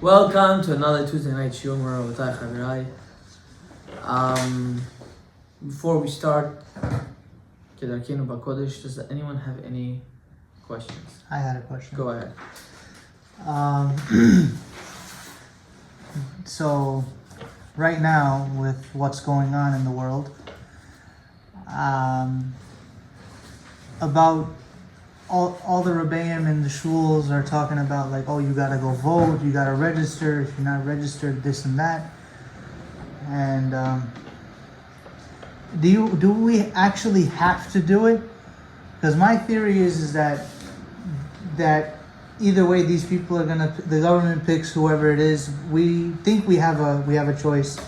Welcome to another Tuesday night shiur. Before we start, does anyone have any questions? I had a question. Go ahead. So, right now, with what's going on in the world, about all the rebbeim and the shuls are talking about like, oh, you gotta go vote, you gotta register, if you're not registered, this and that. And do we actually have to do it? Because my theory is that either way, these people are the government picks whoever it is. We think we have a choice,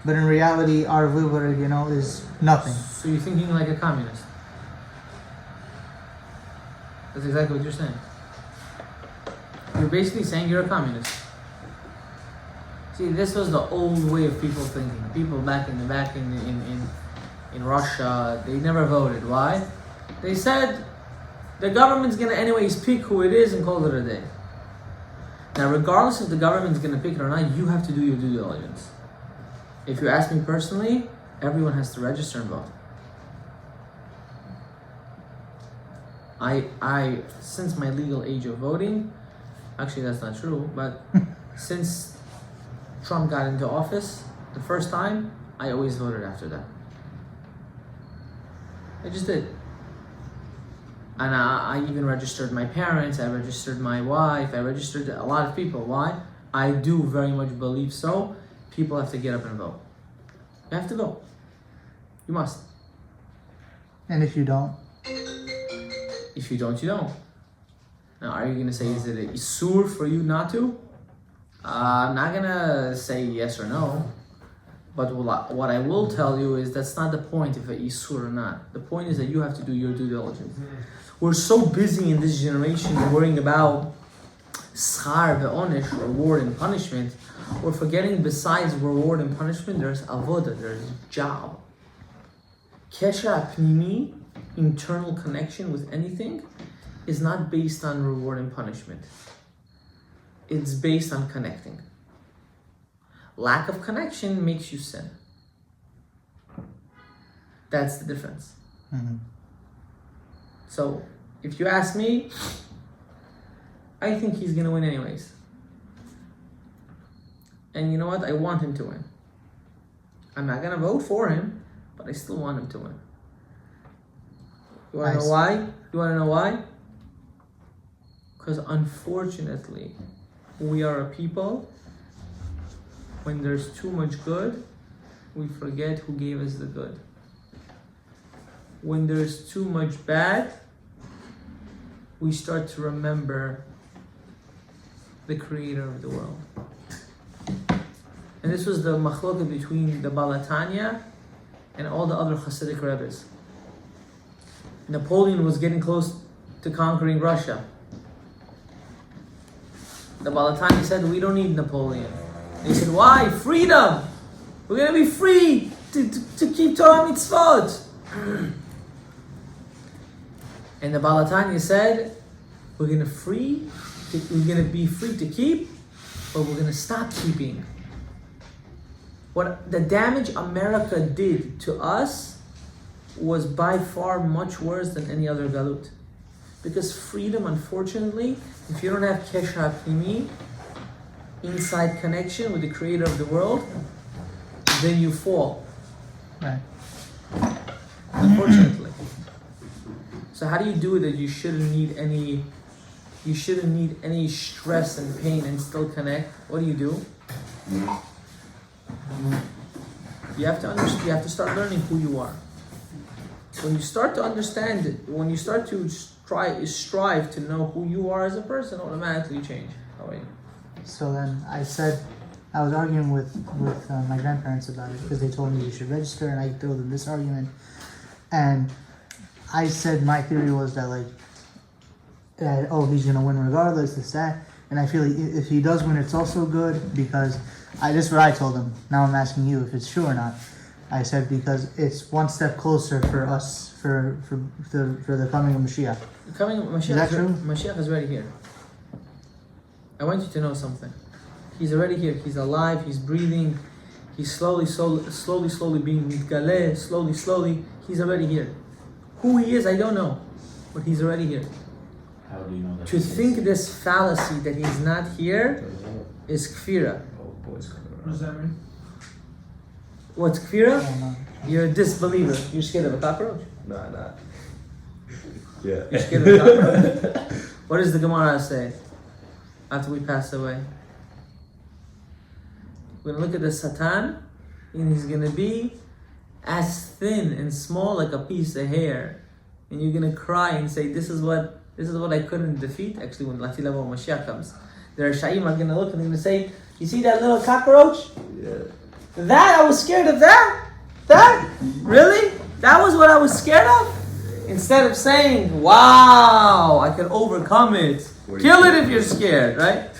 but in reality, our vibur, is nothing. So you're thinking like a communist? That's exactly what you're saying. You're basically saying you're a communist. See, this was the old way of people thinking. People back in Russia, they never voted. Why? They said the government's gonna anyways pick who it is and call it a day. Now, regardless if the government's gonna pick it or not, you have to do your due diligence. If you ask me personally, everyone has to register and vote. I since my legal age of voting, actually that's not true, but since Trump got into office the first time, I always voted after that. I just did. And I even registered my parents, I registered my wife, I registered a lot of people. Why? I do very much believe so. People have to get up and vote. You have to vote. You must. And if you don't? If you don't, you don't. Now, are you going to say, is it an isur for you not to? I'm not going to say yes or no. But what I will tell you is that's not the point if it's isur or not. The point is that you have to do your due diligence. We're so busy in this generation worrying about schar ve'onish, reward and punishment. We're forgetting besides reward and punishment, there's avoda, there's job. Kesher pnimi, internal connection with anything, is not based on reward and punishment. It's based on connecting. Lack of connection makes you sin. That's the difference. Mm-hmm. So, if you ask me, I think he's going to win anyways. And you know what? I want him to win. I'm not going to vote for him, but I still want him to win. You want to know why? You want to know why? Because unfortunately, we are a people, when there's too much good, we forget who gave us the good. When there's too much bad, we start to remember the creator of the world. And this was the machloket between the Balatanya and all the other Hasidic Rebbes. Napoleon was getting close to conquering Russia. The Balatanya said, we don't need Napoleon. They said, why? Freedom! We're going to be free to keep Torah mitzvot. And the Balatanya said, we're going to be free to keep, but we're going to stop keeping. What the damage America did to us was by far much worse than any other galut. Because freedom, unfortunately, if you don't have kesher pnimi, inside connection with the creator of the world, then you fall. Right. Unfortunately. So how do you do it that you shouldn't need any stress and pain and still connect? What do? You have to understand, you have to start learning who you are. When you start to understand it, when you start to strive to know who you are as a person, automatically change. How are you? So then I was arguing with my grandparents about it because they told me you should register, and I told them this argument, and I said my theory was that he's gonna win regardless, this that, and I feel like if he does win, it's also good because this is what I told him. Now I'm asking you if it's true or not. I said because it's one step closer for us for the coming of Mashiach. Mashiach is that true? Mashiach is already here. I want you to know something. He's already here. He's alive. He's breathing. He's slowly being mitgaleh. Slowly. He's already here. Who he is, I don't know, but he's already here. How do you know that? To think this fallacy that he's not here is kfira. What does that mean? What's kfira? You're a disbeliever. You're scared of a cockroach? Nah. Yeah. You're scared of a cockroach? What does the Gemara say after we pass away? We're going to look at the Satan, and he's going to be as thin and small like a piece of hair. And you're going to cry and say, this is what I couldn't defeat. Actually, when Mashiach comes, the Rashayim are going to look and they're going to say, you see that little cockroach? Yeah. That, I was scared of that? That? Really? That was what I was scared of? Instead of saying, wow, I can overcome it. Kill it if you're scared, right?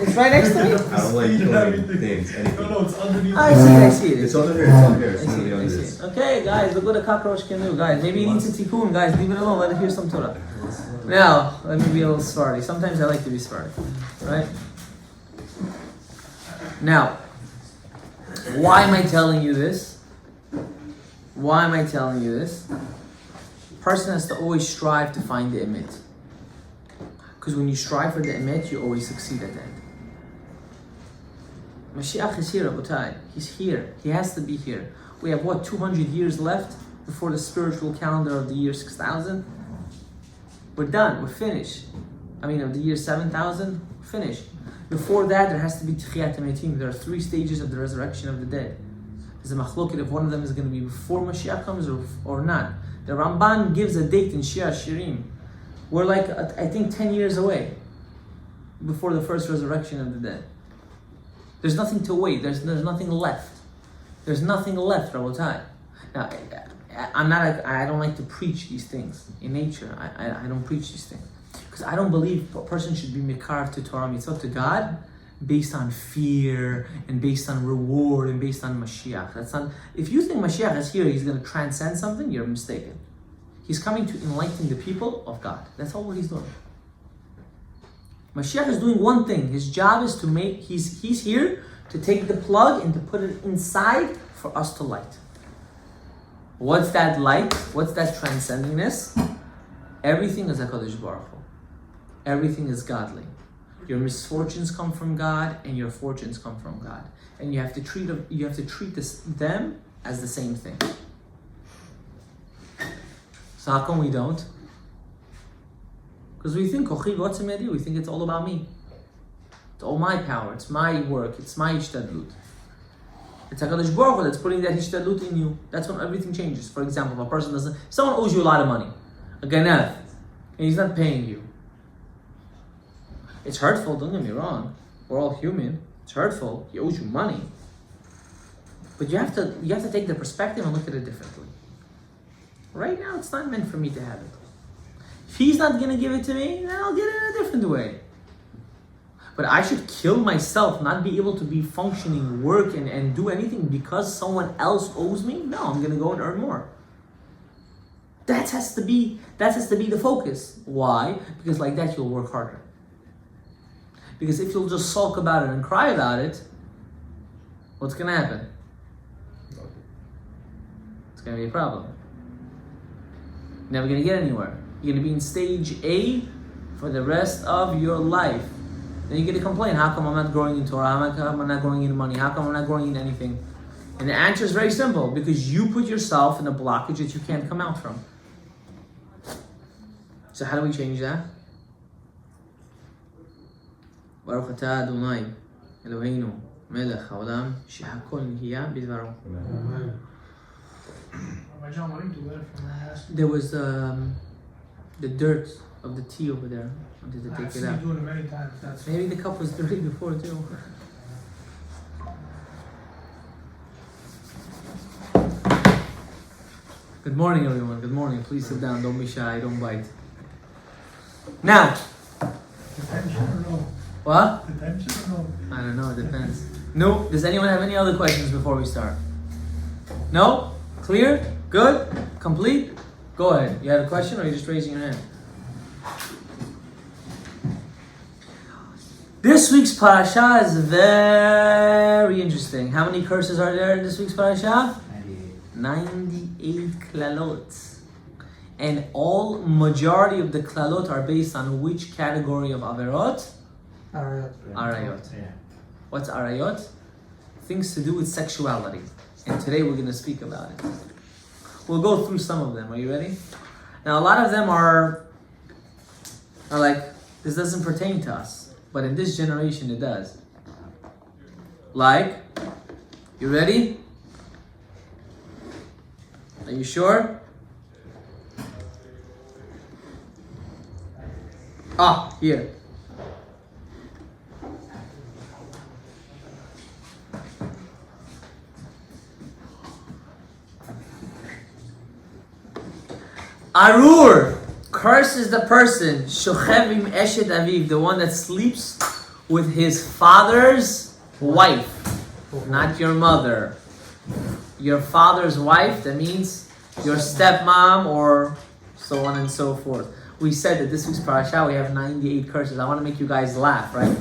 It's right next to me? I don't like killing things. Anything. No, it's underneath. I see it. It's under here. It's under here. It's I under see the it. this. Okay, guys, look what a cockroach can do. Guys, maybe it needs a tikkun. Guys, leave it alone. Let it hear some Torah. Now, let me be a little Sephardi. Sometimes I like to be Sephardi. Right? Now, why am I telling you this? Person has to always strive to find the emet. Because when you strive for the emet, you always succeed at the end. Mashiach is here, Rabotai. He's here. He has to be here. We have 200 years left before the spiritual calendar of the year 6000? We're done. We're finished. Of the year 7000, we're finished. Before that, there has to be Tchiyat HaMetim. There are 3 stages of the resurrection of the dead. There's a machloket if one of them is going to be before Mashiach comes or not. The Ramban gives a date in Shir Shirim. We're I think 10 years away before the first resurrection of the dead. There's nothing to wait. There's nothing left. There's nothing left, Rabotai. Now, I don't like to preach these things in nature. I don't preach these things. Because I don't believe a person should be mikar to Torah mitzvot, to God, based on fear and based on reward and based on Mashiach. That's not. If you think Mashiach is here, he's going to transcend something, you're mistaken. He's coming to enlighten the people of God. That's all what he's doing. Mashiach is doing one thing. His job is to he's here to take the plug and to put it inside for us to light. What's that light? What's that transcendingness? Everything is HaKadosh Baruch Hu. Everything is godly. Your misfortunes come from God and your fortunes come from God. And you have to treat them as the same thing. So how come we don't? Because we think, we think it's all about me. It's all my power, it's my work, it's my ishtadlut. It's HaKadosh Baruch Hu that's putting that ishtadlut in you. That's when everything changes. For example, if someone owes you a lot of money, a Gadaev, and he's not paying you. It's hurtful, don't get me wrong. We're all human. It's hurtful. He owes you money. But you have to take the perspective and look at it differently. Right now, it's not meant for me to have it. If he's not going to give it to me, then I'll get it in a different way. But I should kill myself, not be able to be functioning, work, and do anything because someone else owes me? No, I'm going to go and earn more. That has to be the focus. Why? Because like that, you'll work harder. Because if you'll just sulk about it and cry about it, what's going to happen? It's going to be a problem. You're never going to get anywhere. You're going to be in stage A for the rest of your life. Then you're going to complain, how come I'm not growing in Torah? How come I'm not growing in money? How come I'm not growing in anything? And the answer is very simple, because you put yourself in a blockage that you can't come out from. So how do we change that? Baruch atah Adonai Eloheinu melech haolam shehakol nihya bidvaro. There was the dirt of the tea over there. I wanted to take it out. Doing it many times. That's Maybe the cup was dirty before too. Good morning, everyone. Good morning. Please sit down. Don't be shy. Don't bite. Now. Detention or no? What? Detention or no? I don't know. It depends. No. Does anyone have any other questions before we start? No? Clear? Good? Complete? Go ahead. You had a question or are you just raising your hand? This week's parasha is very interesting. How many curses are there in this week's parasha? 98 klalot. And majority of the klalot are based on which category of averot? Arayot. Yeah. What's arayot? Things to do with sexuality. And today we're going to speak about it. We'll go through some of them. Are you ready? Now, a lot of them are like, this doesn't pertain to us. But in this generation, it does. Like, you ready? Are you sure? Here. Arur, curse is the person, Shochevim Eshet Aviv, the one that sleeps with his father's wife, not your mother. Your father's wife, that means your stepmom or so on and so forth. We said that this week's parasha we have 98 curses. I want to make you guys laugh, right?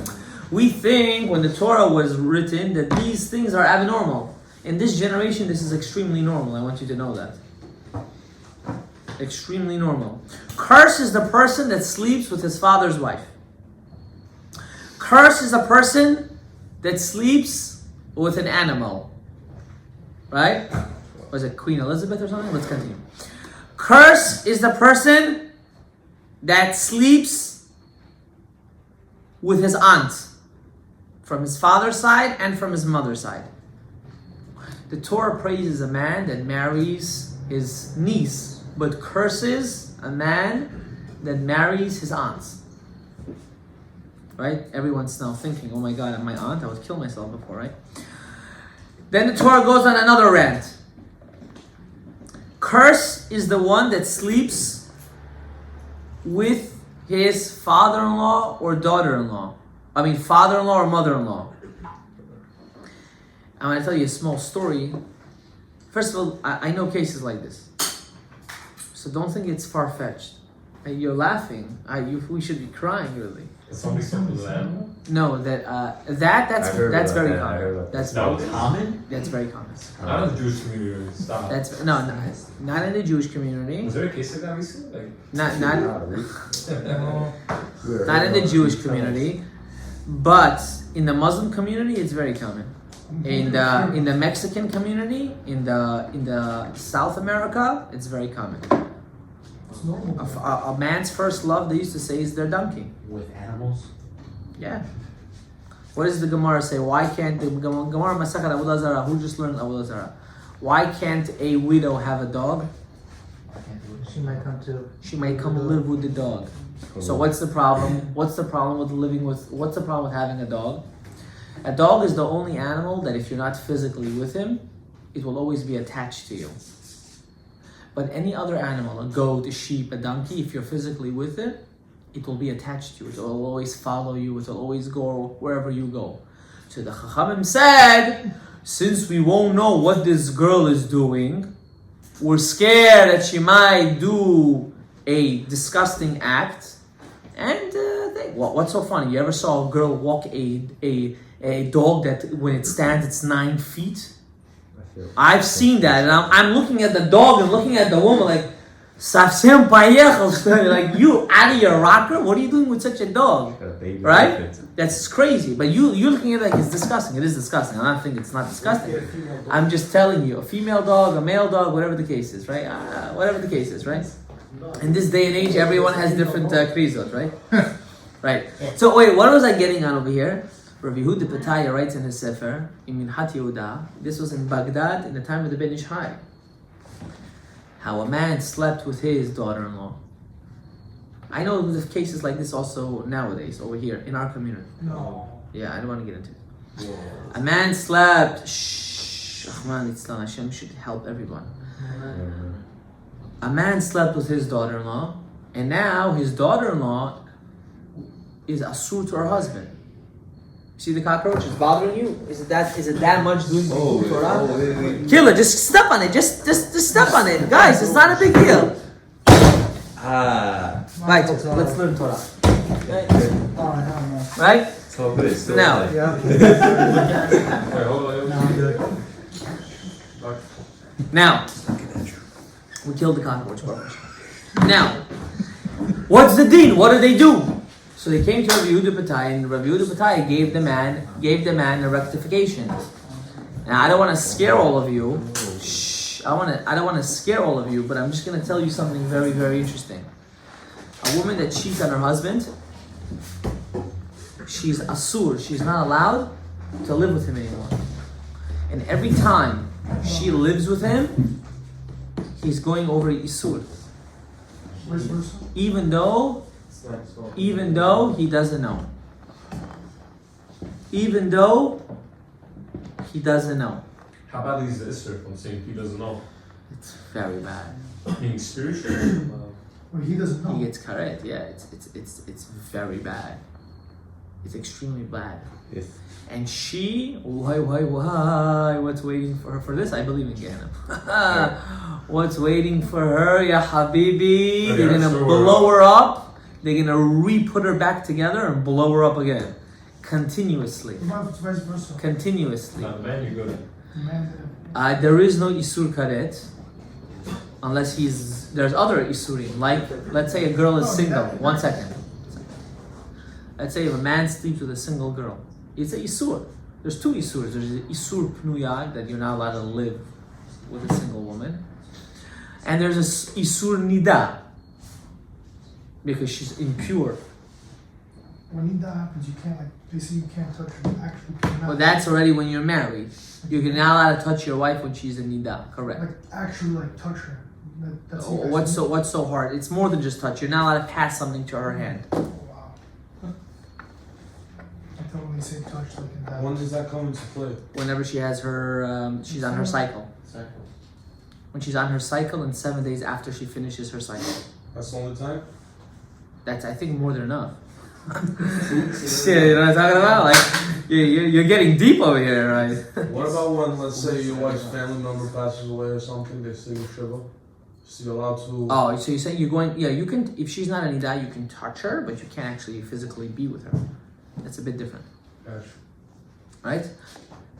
We think when the Torah was written that these things are abnormal. In this generation, this is extremely normal. I want you to know that. Extremely normal. Curse is the person that sleeps with his father's wife. Curse is a person that sleeps with an animal. Right? Was it Queen Elizabeth or something? Let's continue. Curse is the person that sleeps with his aunt. From his father's side and from his mother's side. The Torah praises a man that marries his niece, but curses a man that marries his aunts. Right? Everyone's now thinking, oh my God, my aunt, I would kill myself before, right? Then the Torah goes on another rant. Curse is the one that sleeps with his father-in-law or daughter-in-law. I mean, father-in-law or mother-in-law. I'm going to tell you a small story. First of all, I know cases like this. So don't think it's far-fetched. You're laughing. We should be crying, really. Somebody killed the animal? No, that's very common. That's That very was common? That's very common. Not in the Jewish community. Stop. That's not in the Jewish community. Was there a case of that recently? Not in the Jewish community, but in the Muslim community, it's very common. In the Mexican community, in the South America, it's very common. A man's first love, they used to say, is their donkey. With animals? Yeah. What does the Gemara say? Why can't the Gemara Masachat Avodah Zarah? Who just learned Avodah Zarah? Why can't a widow have a dog? She might come too. She might come live with the dog. So what's the problem? What's the problem with having a dog? A dog is the only animal that if you're not physically with him, it will always be attached to you. But any other animal, a goat, a sheep, a donkey, if you're physically with it, it will be attached to you. It will always follow you. It will always go wherever you go. So the Chachamim said, since we won't know what this girl is doing, we're scared that she might do a disgusting act. And what's so funny? You ever saw a girl walk a dog that when it stands, it's 9 feet? I've seen that, and I'm looking at the dog and looking at the woman like, Safsem payech, like, you out of your rocker? What are you doing with such a dog? Right? That's crazy. But you're looking at it like it's disgusting. It is disgusting. I'm not thinking it's not disgusting. I'm just telling you, a female dog, a male dog, whatever the case is, right? Whatever the case is, right? In this day and age, everyone has different krizot, right? Right. So wait, what was I getting on over here? Rav Yehuda Pataya writes in his Sefer, in Minhat Yehuda, this was in Baghdad in the time of the Ben Ish Hai, how a man slept with his daughter-in-law. I know there's cases like this also nowadays, over here, in our community. No. Yeah, I don't want to get into it. A man slept, Hashem should help everyone. A man slept with his daughter-in-law, and now his daughter-in-law is asur to her husband. See the cockroach is bothering you? Is it that much doing the Torah? Kill it. Just step on it. Just step on it, guys. It's not a big deal. Right. Let's learn Torah. Right. So good. Still Now. alive. Yeah. Wait, hold on. No, I'm good. Now, we killed the cockroach. Now, what's the deen? What do they do? So they came to Rav Yehuda Patai, and Rav Yehuda Patai gave the man a rectification. Now I don't want to scare all of you. Shh. I don't want to scare all of you, but I'm just going to tell you something very, very interesting. A woman that cheats on her husband, she's asur. She's not allowed to live with him anymore. And every time she lives with him, he's going over isur. Vice versa. Even though he doesn't know. Even though he doesn't know. How about these Esther from saying he doesn't know? It's very bad. Being spiritual? Well, he doesn't know. He gets correct. Yeah, it's very bad. It's extremely bad. Yes. And she, why, what's waiting for her for this? I believe in Gehenna. What's waiting for her, ya habibi? Oh, They're yeah, gonna so blow her up. They're gonna re-put her back together and blow her up again. Continuously. What about if it's vice versa? Continuously. Now, the man, you're good. The man There is no isur karet. Unless there's other isurim. Like, let's say a girl is single. 1 second. Let's say if a man sleeps with a single girl. It's a isur. There's two isurs. There's the isur pnuya, that you're not allowed to live with a single woman. And there's a isur nida, because she's impure. when that happens, you can't, like, they say you can't touch her. Actually, cannot. But that's already when you're married. You're not allowed to touch your wife when she's in nida. Correct. Like, actually, like, touch her. That's Oh, what's so hard? It's more than just touch. You're not allowed to pass something to her hand. Oh, wow. I thought when they say touch, like in that. When does that come into play? Whenever she has her, she's on her cycle. When she's on her cycle, and 7 days after she finishes her cycle. That's the only time? That's, I think, more than enough. Shit, you know what I'm talking about? Like, you're getting deep over here, right? What about when, let's say, your wife's family member passes away or something, they sing Shiva? So you're allowed to... Oh, so you're saying you're going, yeah, you can, if she's not an Ida, you can touch her, but you can't actually physically be with her. That's a bit different, Gotcha. right?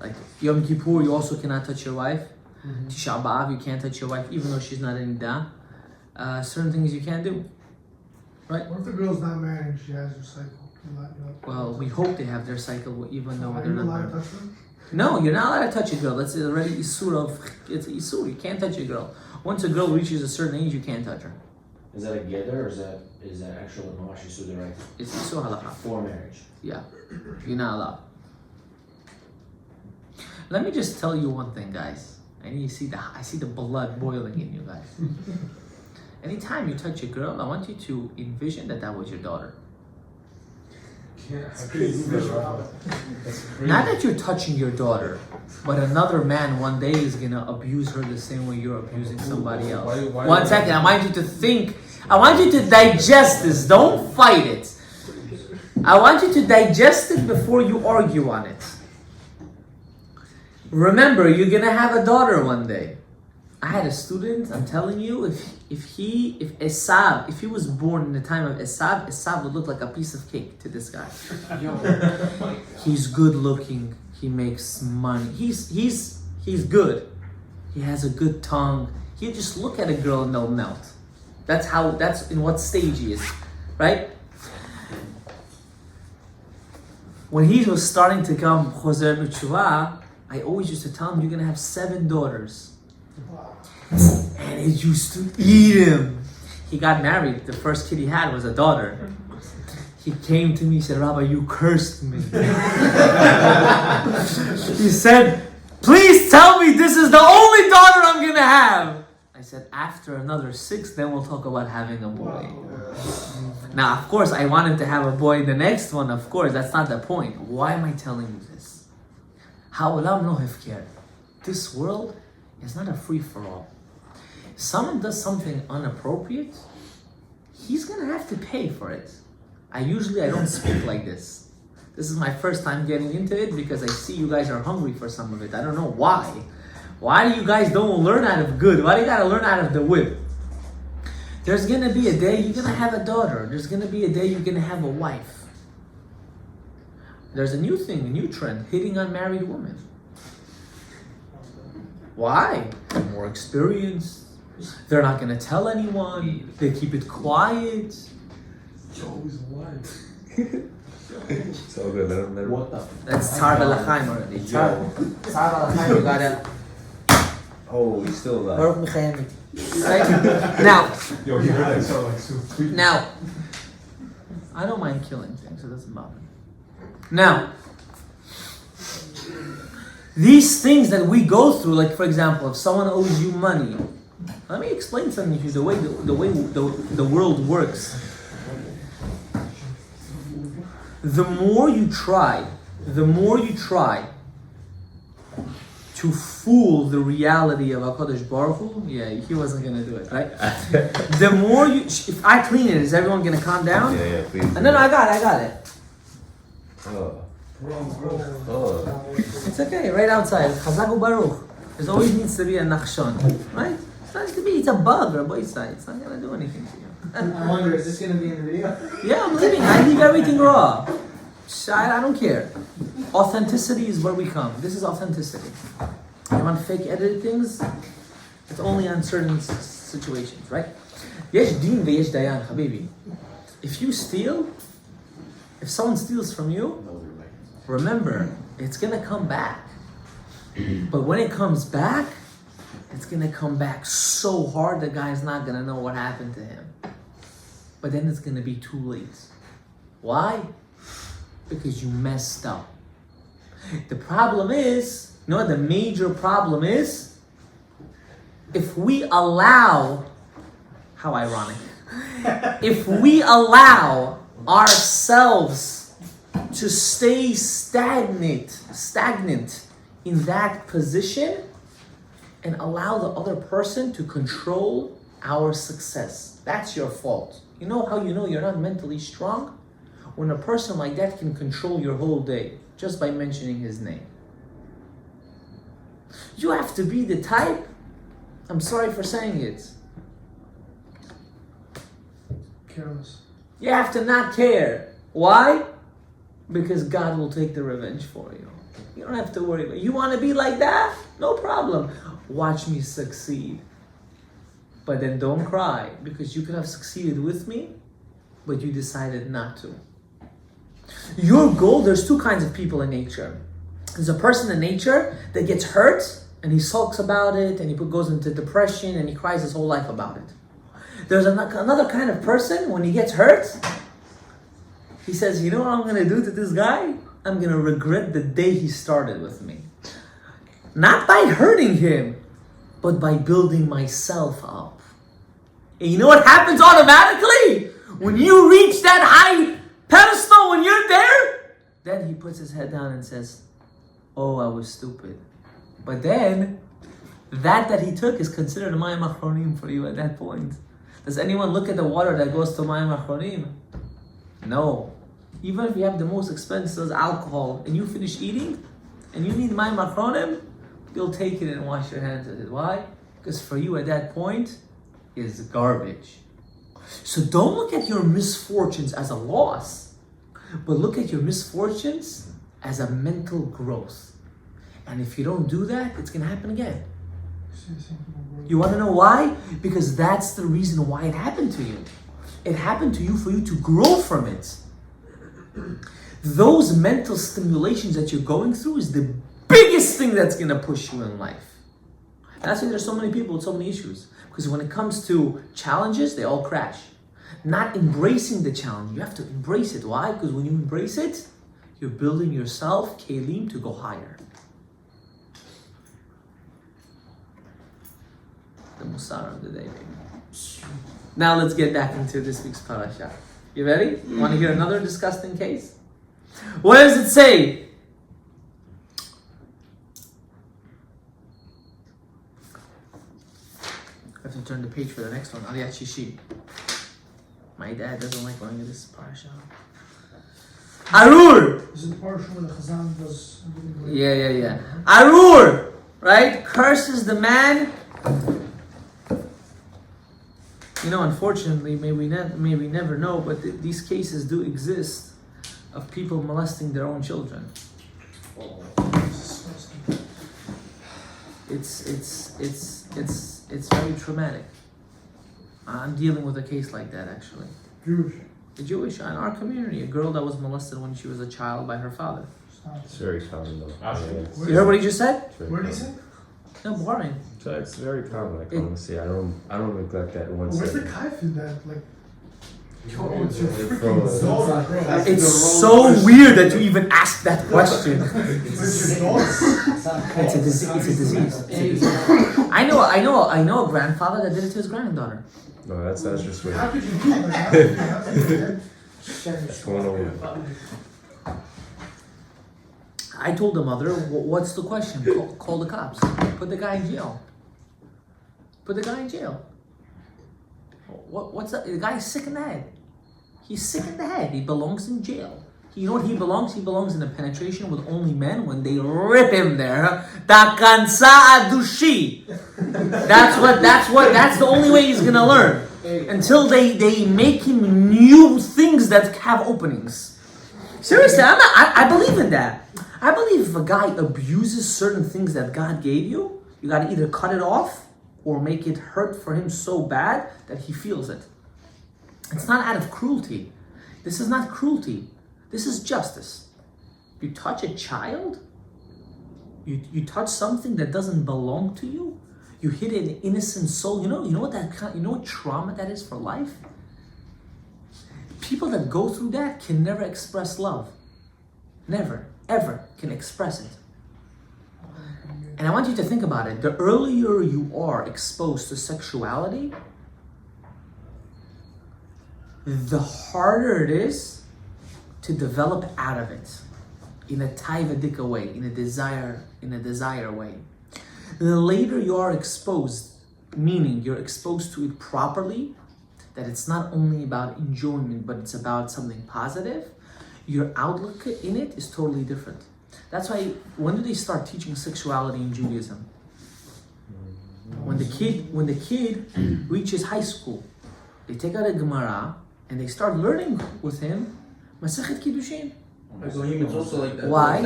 Like, Yom Kippur, you also cannot touch your wife. Mhm. Tisha B'Av, you can't touch your wife, even though she's not an Ida. Certain things you can't do. What if the girl's not married and she has her cycle? Well, we hope they have their cycle, even though Are they're you not allowed to married. touch her? No, you're not allowed to touch a girl. That's already Isur of, it's Isur. You can't touch a girl. Once a girl reaches a certain age, you can't touch her. Is that a gather or is that actual Mamashi Suda right It's Isur halakha. for marriage? Yeah, you're not allowed. Let me just tell you one thing, guys. I see the blood boiling in you guys. Anytime you touch a girl, I want you to envision that was your daughter. That's crazy. That's crazy. Not that you're touching your daughter, but another man one day is gonna abuse her the same way you're abusing somebody else. Why- 1 second, I want you to think. I want you to digest this. Don't fight it. I want you to digest it before you argue on it. Remember, you're gonna have a daughter one day. I had a student, I'm telling you, if he was born in the time of Esav would look like a piece of cake to this guy. He's good looking, he makes money, he's good. He has a good tongue. You just look at a girl and they'll melt. That's in what stage he is, right? When he was starting to come Choser Mitzvah, I always used to tell him, you're gonna have 7 daughters. And it used to eat him. He got married. The first kid he had was a daughter. He came to me, he said, Rabbi, you cursed me. He said, please tell me this is the only daughter I'm gonna have. I said, after another 6, then we'll talk about having a boy. Now, of course, I want him to have a boy the next one, of course. That's not the point. Why am I telling you this? Ha'olam lo hefker. This world is not a free-for-all. If someone does something inappropriate, he's gonna have to pay for it. I don't speak like this. This is my first time getting into it because I see you guys are hungry for some of it. I don't know why. Why do you guys don't learn out of good? Why do you gotta learn out of the whip? There's gonna be a day you're gonna have a daughter. There's gonna be a day you're gonna have a wife. There's a new thing, a new trend, hitting on married women. Why? They're more experienced. They're not going to tell anyone. They keep it quiet. You're always alive. It's all good. Let him. What the? That's Tzar B'Lachaim already. Tzar B'Lachaim, you gotta... Oh, he's still alive. Baruch Mechayemi. Right? Now, Yo, you heard that sound like so sweet. now, I don't mind killing things, it doesn't bother me. Now, these things that we go through, like for example, if someone owes you money, let me explain something to you, the way the world works. The more you try to fool the reality of HaKadosh Baruch Hu, yeah, he wasn't gonna do it, right? The more you, if I clean it, is everyone gonna calm down? Yeah, please. No, I got it. Oh. Oh. It's okay, right outside. Chazak u'baruch. There always needs to be a nachshon, right? It's not to be. It's a bug, Rabbi Isai. It's not gonna do anything to you. I wonder, is this gonna be in the video? Yeah, I'm leaving. I leave everything raw. I don't care. Authenticity is where we come. This is authenticity. You want fake edited things? It's only on certain situations, right? Yesh din veyesh dayan, habibi. If you steal, if someone steals from you, remember, it's gonna come back. But when it comes back, it's gonna come back so hard the guy's not gonna know what happened to him. But then it's gonna be too late. Why? Because you messed up. The problem is, you know what the major problem is? If we allow, how ironic, if we allow ourselves to stay stagnant in that position and allow the other person to control our success, that's your fault. You know how you know you're not mentally strong? When a person like that can control your whole day just by mentioning his name. You have to be the type, I'm sorry for saying it, Careless. you have to not care. Why? Because God will take the revenge for you. You don't have to worry about it. You want to be like that? No problem. Watch me succeed. But then don't cry, because you could have succeeded with me, but you decided not to. Your goal, there's two kinds of people in nature. There's a person in nature that gets hurt and he sulks about it and he goes into depression and he cries his whole life about it. There's another kind of person, when he gets hurt, he says, you know what I'm going to do to this guy? I'm going to regret the day he started with me. Not by hurting him, but by building myself up. And you know what happens automatically? When you reach that high pedestal, when you're there, then he puts his head down and says, oh, I was stupid. But then, that he took is considered a Mayim Achronim for you at that point. Does anyone look at the water that goes to Mayim Achronim? No. Even if you have the most expensive alcohol and you finish eating and you need Mayim Achronim, you'll take it and wash your hands with it. Why? Because for you at that point is garbage. So don't look at your misfortunes as a loss, but look at your misfortunes as a mental growth. And if you don't do that, it's going to happen again. You want to know why? Because that's the reason why it happened to you. It happened to you for you to grow from it. Those mental stimulations that you're going through is the biggest thing that's going to push you in life. And that's why there's so many people with so many issues. Because when it comes to challenges, they all crash. Not embracing the challenge. You have to embrace it. Why? Because when you embrace it, you're building yourself, kelim, to go higher. The Musar of the day, baby. Now let's get back into this week's parasha. You ready? Want to hear another disgusting case? What does it say? I have to turn the page for the next one. Aliyat Shishi. My dad doesn't like going to this parasha. Arur! This is the part where the Chazan does. Yeah. Arur! Right? Curses the man. You know, unfortunately, may we never know, but these cases do exist, of people molesting their own children. It's very traumatic. I'm dealing with a case like that actually. Jewish. A Jewish in our community, a girl that was molested when she was a child by her father. It's very common though. You heard what he just said? Where did he say? No, boring. So it's very common. Like honestly, I don't neglect that one. Where's the second. kaif in that? Like, yo, it's your freaking It's daughter, bro. It's so weird that you even asked that question. It's your daughter. It's a disease. It's a disease. I know a grandfather that did it to his granddaughter. No, that's just weird. How could you do that? How could you do that? That's going on. I told the mother, what's the question? Call the cops. Put the guy in jail. Put the guy in jail. What's that? The guy's sick in the head. He's sick in the head. He belongs in jail. You know what he belongs? He belongs in a penetration with only men when they rip him there. Takansa adushi. That's the only way he's gonna learn. Until they make him new things that have openings. Seriously, I believe in that. I believe if a guy abuses certain things that God gave you, you gotta either cut it off or make it hurt for him so bad that he feels it. It's not out of cruelty. This is not cruelty. This is justice. You touch a child, you touch something that doesn't belong to you, you hit an innocent soul. You know what trauma that is for life? People that go through that can never express love. Never, ever can express it. And I want you to think about it. The earlier you are exposed to sexuality, the harder it is to develop out of it in a taivadika way, in a desire way. The later you are exposed, meaning you're exposed to it properly, that it's not only about enjoyment, but it's about something positive, your outlook in it is totally different. That's why, when do they start teaching sexuality in Judaism? When the kid reaches high school, they take out a Gemara and they start learning with him Masechet Kiddushin. It's also like that. Why?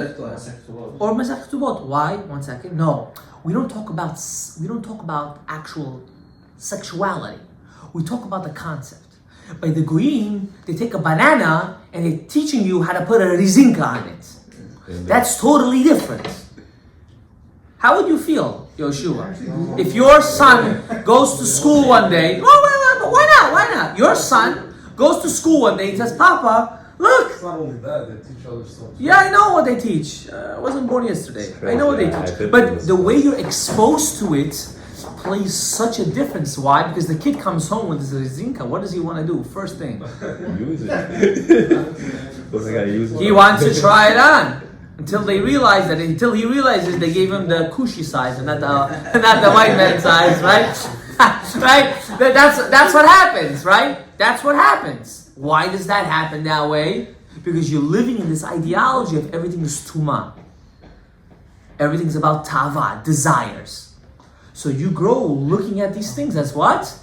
Or Masechet Ketubot. Why? 1 second. No, we don't talk about actual sexuality. We talk about the concept. By the Goyim, they take a banana and they're teaching you how to put a rizinka on it. That's totally different. How would you feel, Yoshua, if your son goes to school one day? Why not? Your son goes to school one day and says, Papa, look. It's not only that, they teach other stuff. Yeah, I know what they teach. I wasn't born yesterday. I know what they teach. But the way you're exposed to it plays such a difference. Why? Because the kid comes home with his rezinka. What does he want to do? First thing. Use it. He wants to try it on. Until he realizes they gave him the cushy size and not the white man size, right? Right? That's what happens, right? That's what happens. Why does that happen that way? Because you're living in this ideology of everything is tuma. Everything's about tava, desires. So you grow looking at these things as what?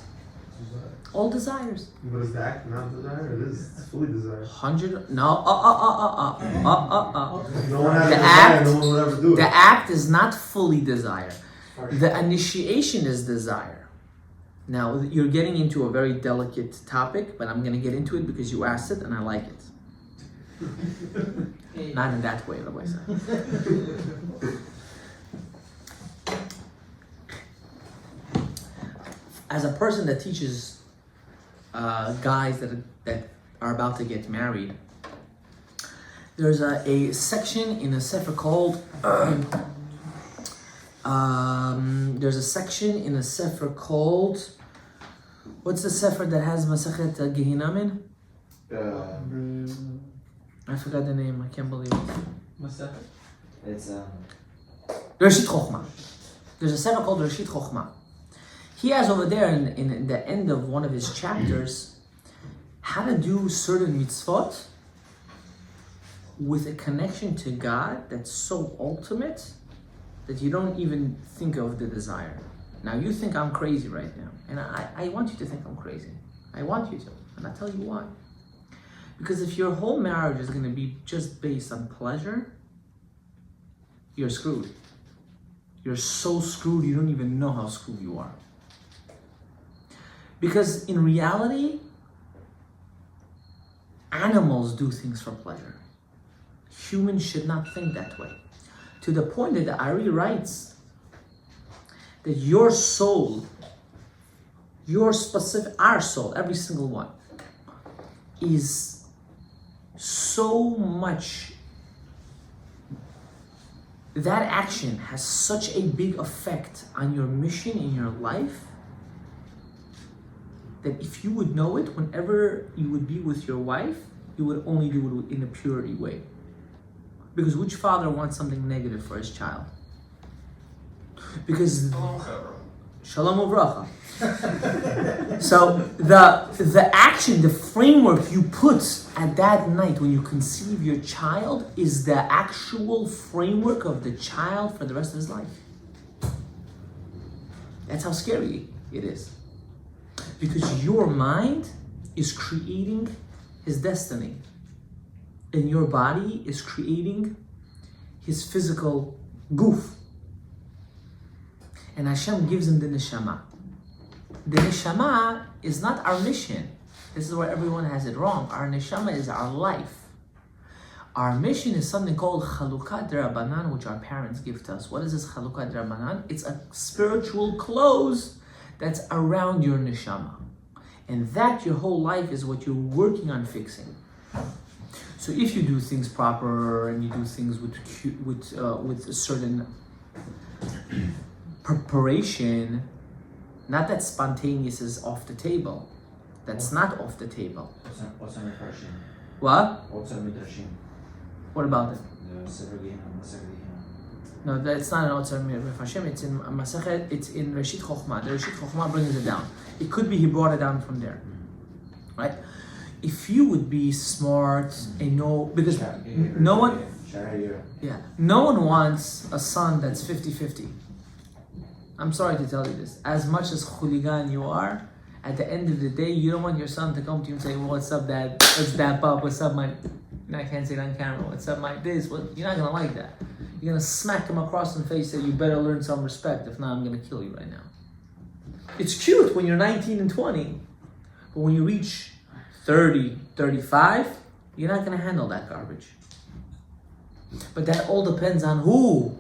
All desires. But is the act not desire? It is fully desire. 100. No. No one has The desire, act- no one will ever do it. The act is not fully desire. The initiation is desire. Now, you're getting into a very delicate topic, but I'm going to get into it because you asked it and I like it. Not in that way, Rabbi Isai. As a person that teaches guys that are about to get married, there's a section in a sefer called what's the sefer that has Masachet Gehinam in? I forgot the name. I can't believe it. It's Reshit Chochmah. There's a sefer called Reshit Chochmah. He has over there in the end of one of his chapters how to do certain mitzvot with a connection to God that's so ultimate that you don't even think of the desire. Now you think I'm crazy right now, and I want you to think I'm crazy. I want you to, and I'll tell you why. Because if your whole marriage is going to be just based on pleasure, you're screwed. You're so screwed you don't even know how screwed you are. Because in reality, animals do things for pleasure. Humans should not think that way. To the point that the Ari writes that your soul, our soul, every single one, is so much, that action has such a big effect on your mission in your life that if you would know it, whenever you would be with your wife, you would only do it in a purity way. Because which father wants something negative for his child? Because Shalom Uvracha. So the action, the framework you put at that night when you conceive your child is the actual framework of the child for the rest of his life. That's how scary it is. Because your mind is creating his destiny. And your body is creating his physical goof. And Hashem gives him the neshama. The neshama is not our mission. This is where everyone has it wrong. Our neshama is our life. Our mission is something called chalukat d'Rabbanan, which our parents give to us. What is this chalukat d'Rabbanan? It's a spiritual clothes that's around your neshama. And that your whole life is what you're working on fixing. So if you do things proper and you do things with a certain preparation, not that spontaneous is off the table. That's not off the table. What's on Midrashim? What? What's on Midrashim? What about it? The Sefer Gehinnom, Masechet Gehinnom. No, that's not an Otzar Mifashim. It's in Masechet. It's in Reshit Chochmah. The Reshit Chochmah brings it down. It could be he brought it down from there, right? If you would be smart and know, because no one, no one wants a son that's 50-50. I'm sorry to tell you this. As much as hooligan you are, at the end of the day, you don't want your son to come to you and say, well, what's up, Dad? Let's dap up. What's up, my... No, I can't say it on camera. What's up, my this? Well, you're not going to like that. You're going to smack him across the face and say, you better learn some respect. If not, I'm going to kill you right now. It's cute when you're 19 and 20. But when you reach 30, 35, you're not going to handle that garbage. But that all depends on who?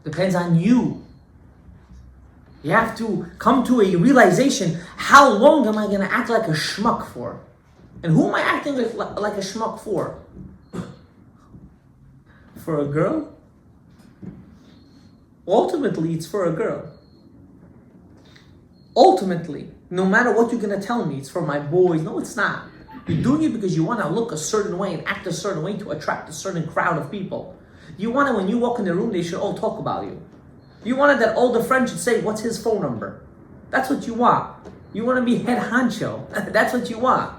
Depends on you. You have to come to a realization, how long am I going to act like a schmuck for? And who am I acting like a schmuck for? For a girl? Ultimately, it's for a girl. Ultimately, no matter what you're going to tell me, it's for my boys. No, it's not. You're doing it because you want to look a certain way and act a certain way to attract a certain crowd of people. You want to, when you walk in the room, they should all talk about you. You wanted that all the friends should say, what's his phone number? That's what you want. You want to be head honcho. That's what you want.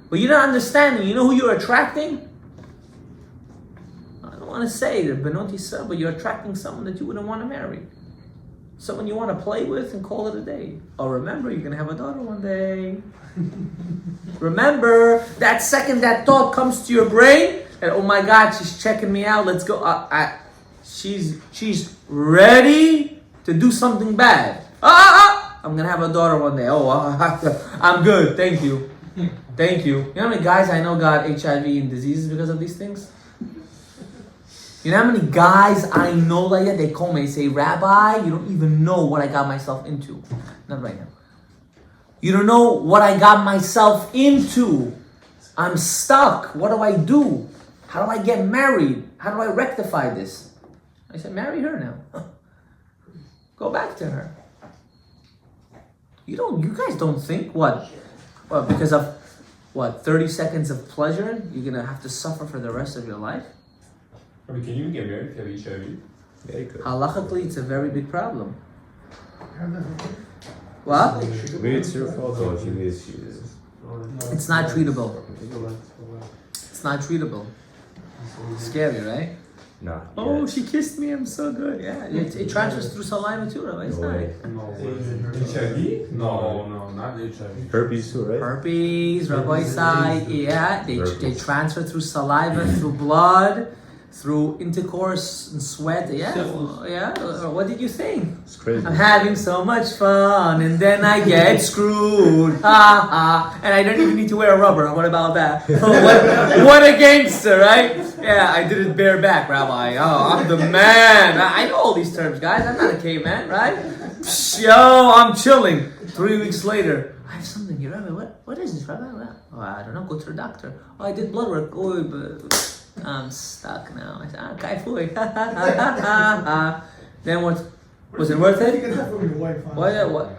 But you're not understanding. You know who you're attracting? I don't want to say the Benot Yisrael, but you're attracting someone that you wouldn't want to marry. Someone you want to play with and call it a day. Oh, remember, you're going to have a daughter one day. Remember, that second that thought comes to your brain, and oh my God, she's checking me out, let's go. She's ready to do something bad. I'm going to have a daughter one day. Oh, I'm good, thank you. Thank you. You know how many guys I know got HIV and diseases because of these things? You know how many guys I know like that? They call me and say, Rabbi, you don't even know what I got myself into. Not right now. You don't know what I got myself into. I'm stuck. What do I do? How do I get married? How do I rectify this? I said, marry her now. Go back to her. You guys don't think what? Well, because of 30 seconds of pleasure, you're going to have to suffer for the rest of your life? I mean, can you even get married if you have HIV? Yeah, you could. Halachically, it's a very big problem. What? Maybe it's your fault though if you miss you. It's not treatable. It's not treatable. Scary, right? Nah. Oh, yes. she kissed me. I'm so good. Yeah, it transfers through saliva too. Right? It's No way. nice. No. HIV? No, not HIV. Herpes too, right? Herpes, Rabbi side, yeah, they Herpes. transfer through saliva, through blood, through intercourse and sweat. Yeah, yeah. What did you think? It's crazy. I'm having so much fun, and then I get screwed. Ha ha! And I don't even need to wear a rubber. What about that? What a gangster, right? Yeah, I did it bareback, Rabbi. Oh, I'm the man. I know all these terms, guys. I'm not a caveman, right? Psh, yo, I'm chilling. 3 weeks later, I have something here, Rabbi. What is this, Rabbi? Oh, I don't know. Go to the doctor. Oh, I did blood work. Oh, but I'm stuck now. I said, kai fui. Then what? Was it worth You it? get that from your wife, huh? What?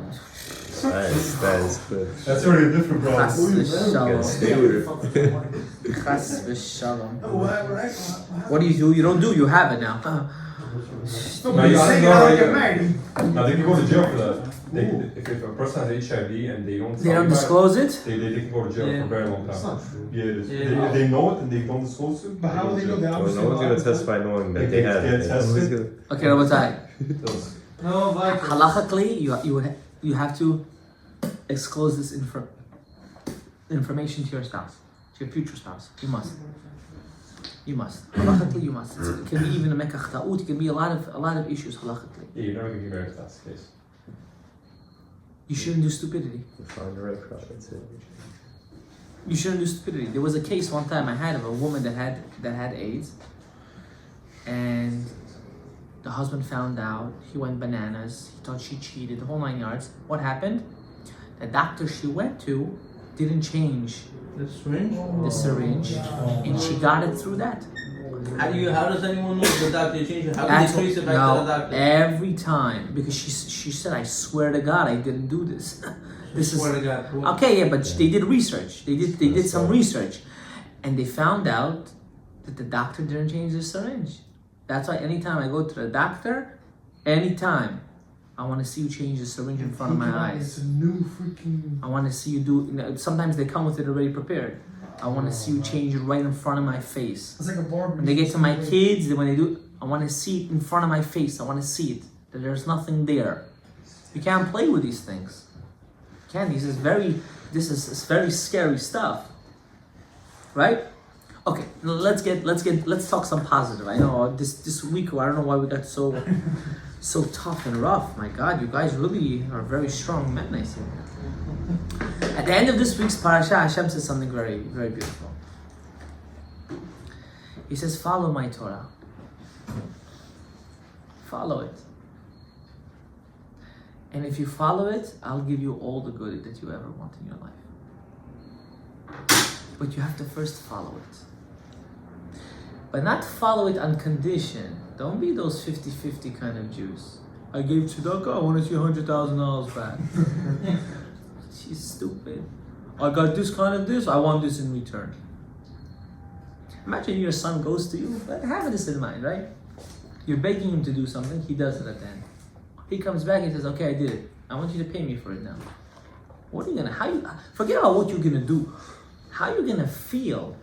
Nice, that is good. That's already different, bro. Chas v'shalom. Stay with her. Chas v'shalom. Oh, right? What do? You don't do. You have it now. No, No, but you you're saying don't how know, to get yeah. married. No, they can go to jail for that. If a person has HIV and they don't They don't disclose it. they can go to jail Yeah. for a very long That's time. not true. Yeah, it is. Yeah. If they know it and they don't disclose it, But how will they know? They So obviously no one's know. gonna testify knowing that They they get have it. tested. Who's gonna- Okay, Rabotai. No, like Halachically, you have to disclose this information to your spouse, to your future spouse. You must. You must. Halachically, you must. It can be even a mekach ta'ut. It can be a lot of issues halachically. Yeah, you're never gonna get married if that's the case. You shouldn't do stupidity. Find the right crowd, that's it. You shouldn't do stupidity. There was a case one time I had of a woman that had AIDS, and the husband found out. He went bananas. He thought she cheated. The whole 9 yards. What happened? The doctor she went to didn't change The syringe? the syringe, and she got it through that. How does anyone know if the doctor changed it? How That's can they trace it back no, to the doctor? every time, because she said, I swear to God, I didn't do this. This is Swear to God. What? okay, yeah, but they did research. They did some research, and they found out that the doctor didn't change the syringe. That's why anytime I go to the doctor, anytime, I want to see you change the syringe in front of my eyes. It's a new freaking. I want to see you do. Sometimes they come with it already prepared. I want to see you change it right in front of my face. It's like a barber. When they get to my kids, when they do, I want to see it in front of my face. I want to see it. That there's nothing there. You can't play with these things. You can't. This is very scary stuff. Right? Okay, let's talk some positive. I know this week, I don't know why we got so tough and rough. My God, you guys really are very strong men, I see. At the end of this week's parasha, Hashem says something very, very beautiful. He says, follow my Torah. Follow it. And if you follow it, I'll give you all the good that you ever want in your life. But you have to first follow it. But not follow it on condition. Don't be those 50-50 kind of Jews. I gave tzedakah, I want to see $100,000 back. She's stupid. I got this kind of this, I want this in return. Imagine your son goes to you, but have this in mind, right? You're begging him to do something, he does it at the end. He comes back and says, okay, I did it. I want you to pay me for it now. What are you gonna, forget about what you're gonna do. How are you gonna feel?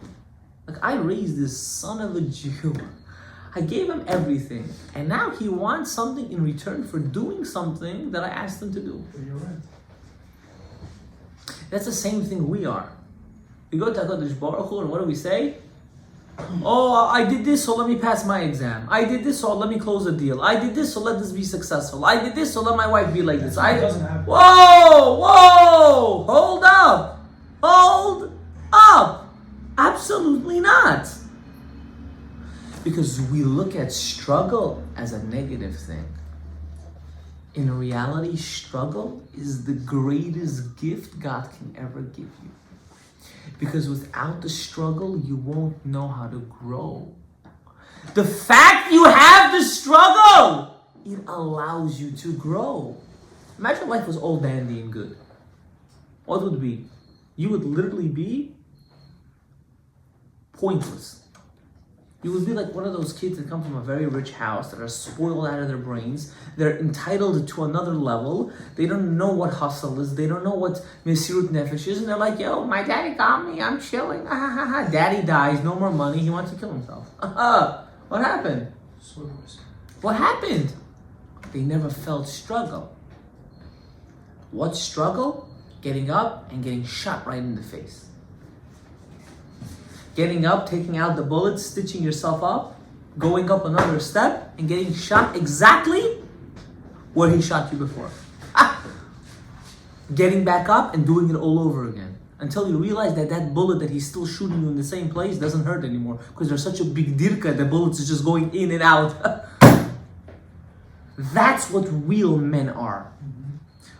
Like, I raised this son of a Jew. I gave him everything. And now he wants something in return for doing something that I asked him to do. You're right. That's the same thing we are. We go to HaKadosh Baruch Hu and what do we say? Oh, I did this, so let me pass my exam. I did this, so let me close a deal. I did this, so let this be successful. I did this, so let my wife be like this. It doesn't happen. Whoa! Hold up! Hold up! Absolutely not. Because we look at struggle as a negative thing. In reality, struggle is the greatest gift God can ever give you. Because without the struggle, you won't know how to grow. The fact you have the struggle, it allows you to grow. Imagine life was all dandy and good. What would it be? You would literally be pointless. You would be like one of those kids that come from a very rich house that are spoiled out of their brains. They're entitled to another level. They don't know what hustle is. They don't know what Mesirut Nefesh is. And they're like, yo, my daddy got me. I'm chilling. Daddy dies. No more money. He wants to kill himself. What happened? What happened? They never felt struggle. What struggle? Getting up and getting shot right in the face. Getting up, taking out the bullets, stitching yourself up, going up another step, and getting shot exactly where he shot you before. Getting back up and doing it all over again. Until you realize that that bullet that he's still shooting you in the same place doesn't hurt anymore. Because there's such a big dirka, the bullets is just going in and out. That's what real men are.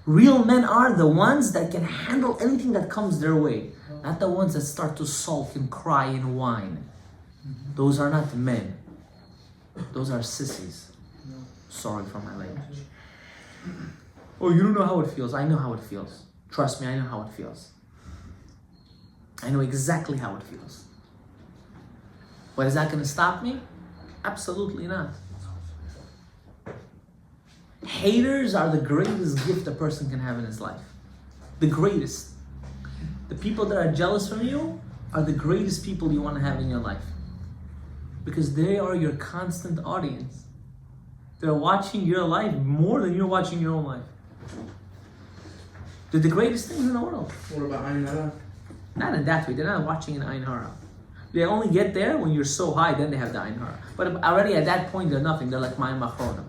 Real men are the ones that can handle anything that comes their way. Not the ones that start to sulk and cry and whine. Those are not men. Those are sissies. Sorry for my language. Oh, you don't know how it feels. I know how it feels. Trust me, I know how it feels. I know exactly how it feels. But is that going to stop me? Absolutely not. Haters are the greatest gift a person can have in his life. The greatest. The people that are jealous from you are the greatest people you want to have in your life. Because they are your constant audience. They're watching your life more than you're watching your own life. They're the greatest things in the world. What about Ayn Hara? Not in that way. They're not watching an Ayn Hara. They only get there when you're so high, then they have the Ayn Hara. But already at that point, they're nothing. They're like Mayim Achronim.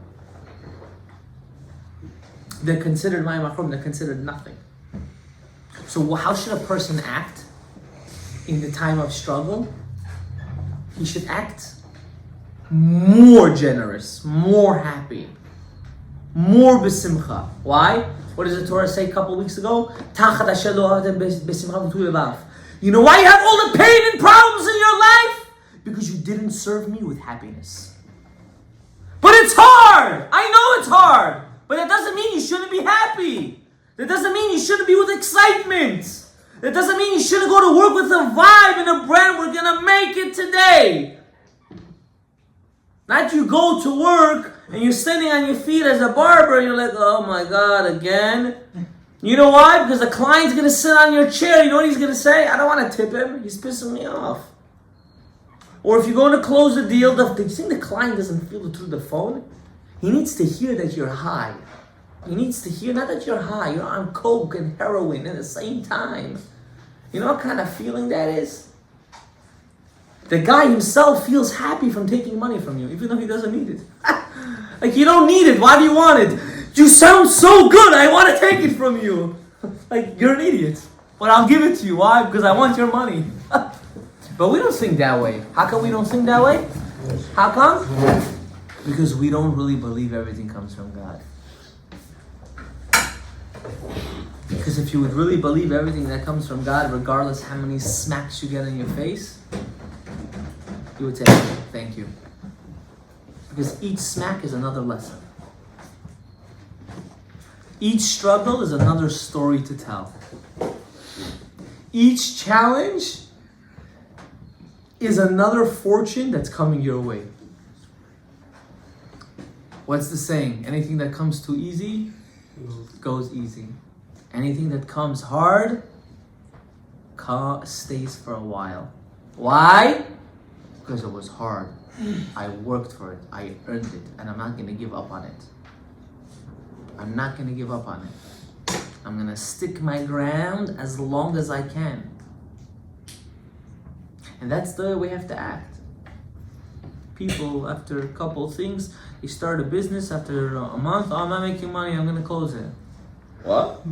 They're considered Mayim Achronim. They're considered nothing. So how should a person act in the time of struggle? He should act more generous, more happy, more besimcha. Why? What does the Torah say a couple weeks ago? You know why you have all the pain and problems in your life? Because you didn't serve me with happiness. But it's hard! I know it's hard! But that doesn't mean you shouldn't be happy. That doesn't mean you shouldn't be with excitement. That doesn't mean you shouldn't go to work with a vibe and a brand. We're gonna make it today. Not you go to work and you're standing on your feet as a barber and you're like, oh my God, again? You know why? Because the client's gonna sit on your chair. You know what he's gonna say? I don't want to tip him. He's pissing me off. Or if you're going to close a deal, do you think the client doesn't feel it through the phone? He needs to hear that you're high. He needs to hear, not that you're high, you're on coke and heroin at the same time. You know what kind of feeling that is? The guy himself feels happy from taking money from you, even though he doesn't need it. Like, you don't need it, why do you want it? You sound so good, I want to take it from you. Like, you're an idiot. But I'll give it to you, why? Because I want your money. But we don't think that way. How come we don't think that way? How come? Because we don't really believe everything comes from God. Because if you would really believe everything that comes from God, regardless how many smacks you get in your face, you would say, thank you. Because each smack is another lesson. Each struggle is another story to tell. Each challenge is another fortune that's coming your way. What's the saying? Anything that comes too easy goes easy. Anything that comes hard stays for a while. Why? Because it was hard. I worked for it. I earned it. And I'm not going to give up on it. I'm not going to give up on it. I'm going to stick my ground as long as I can. And that's the way we have to act. People, after a couple things, they start a business. After a month, oh, I'm not making money, I'm going to close it. What?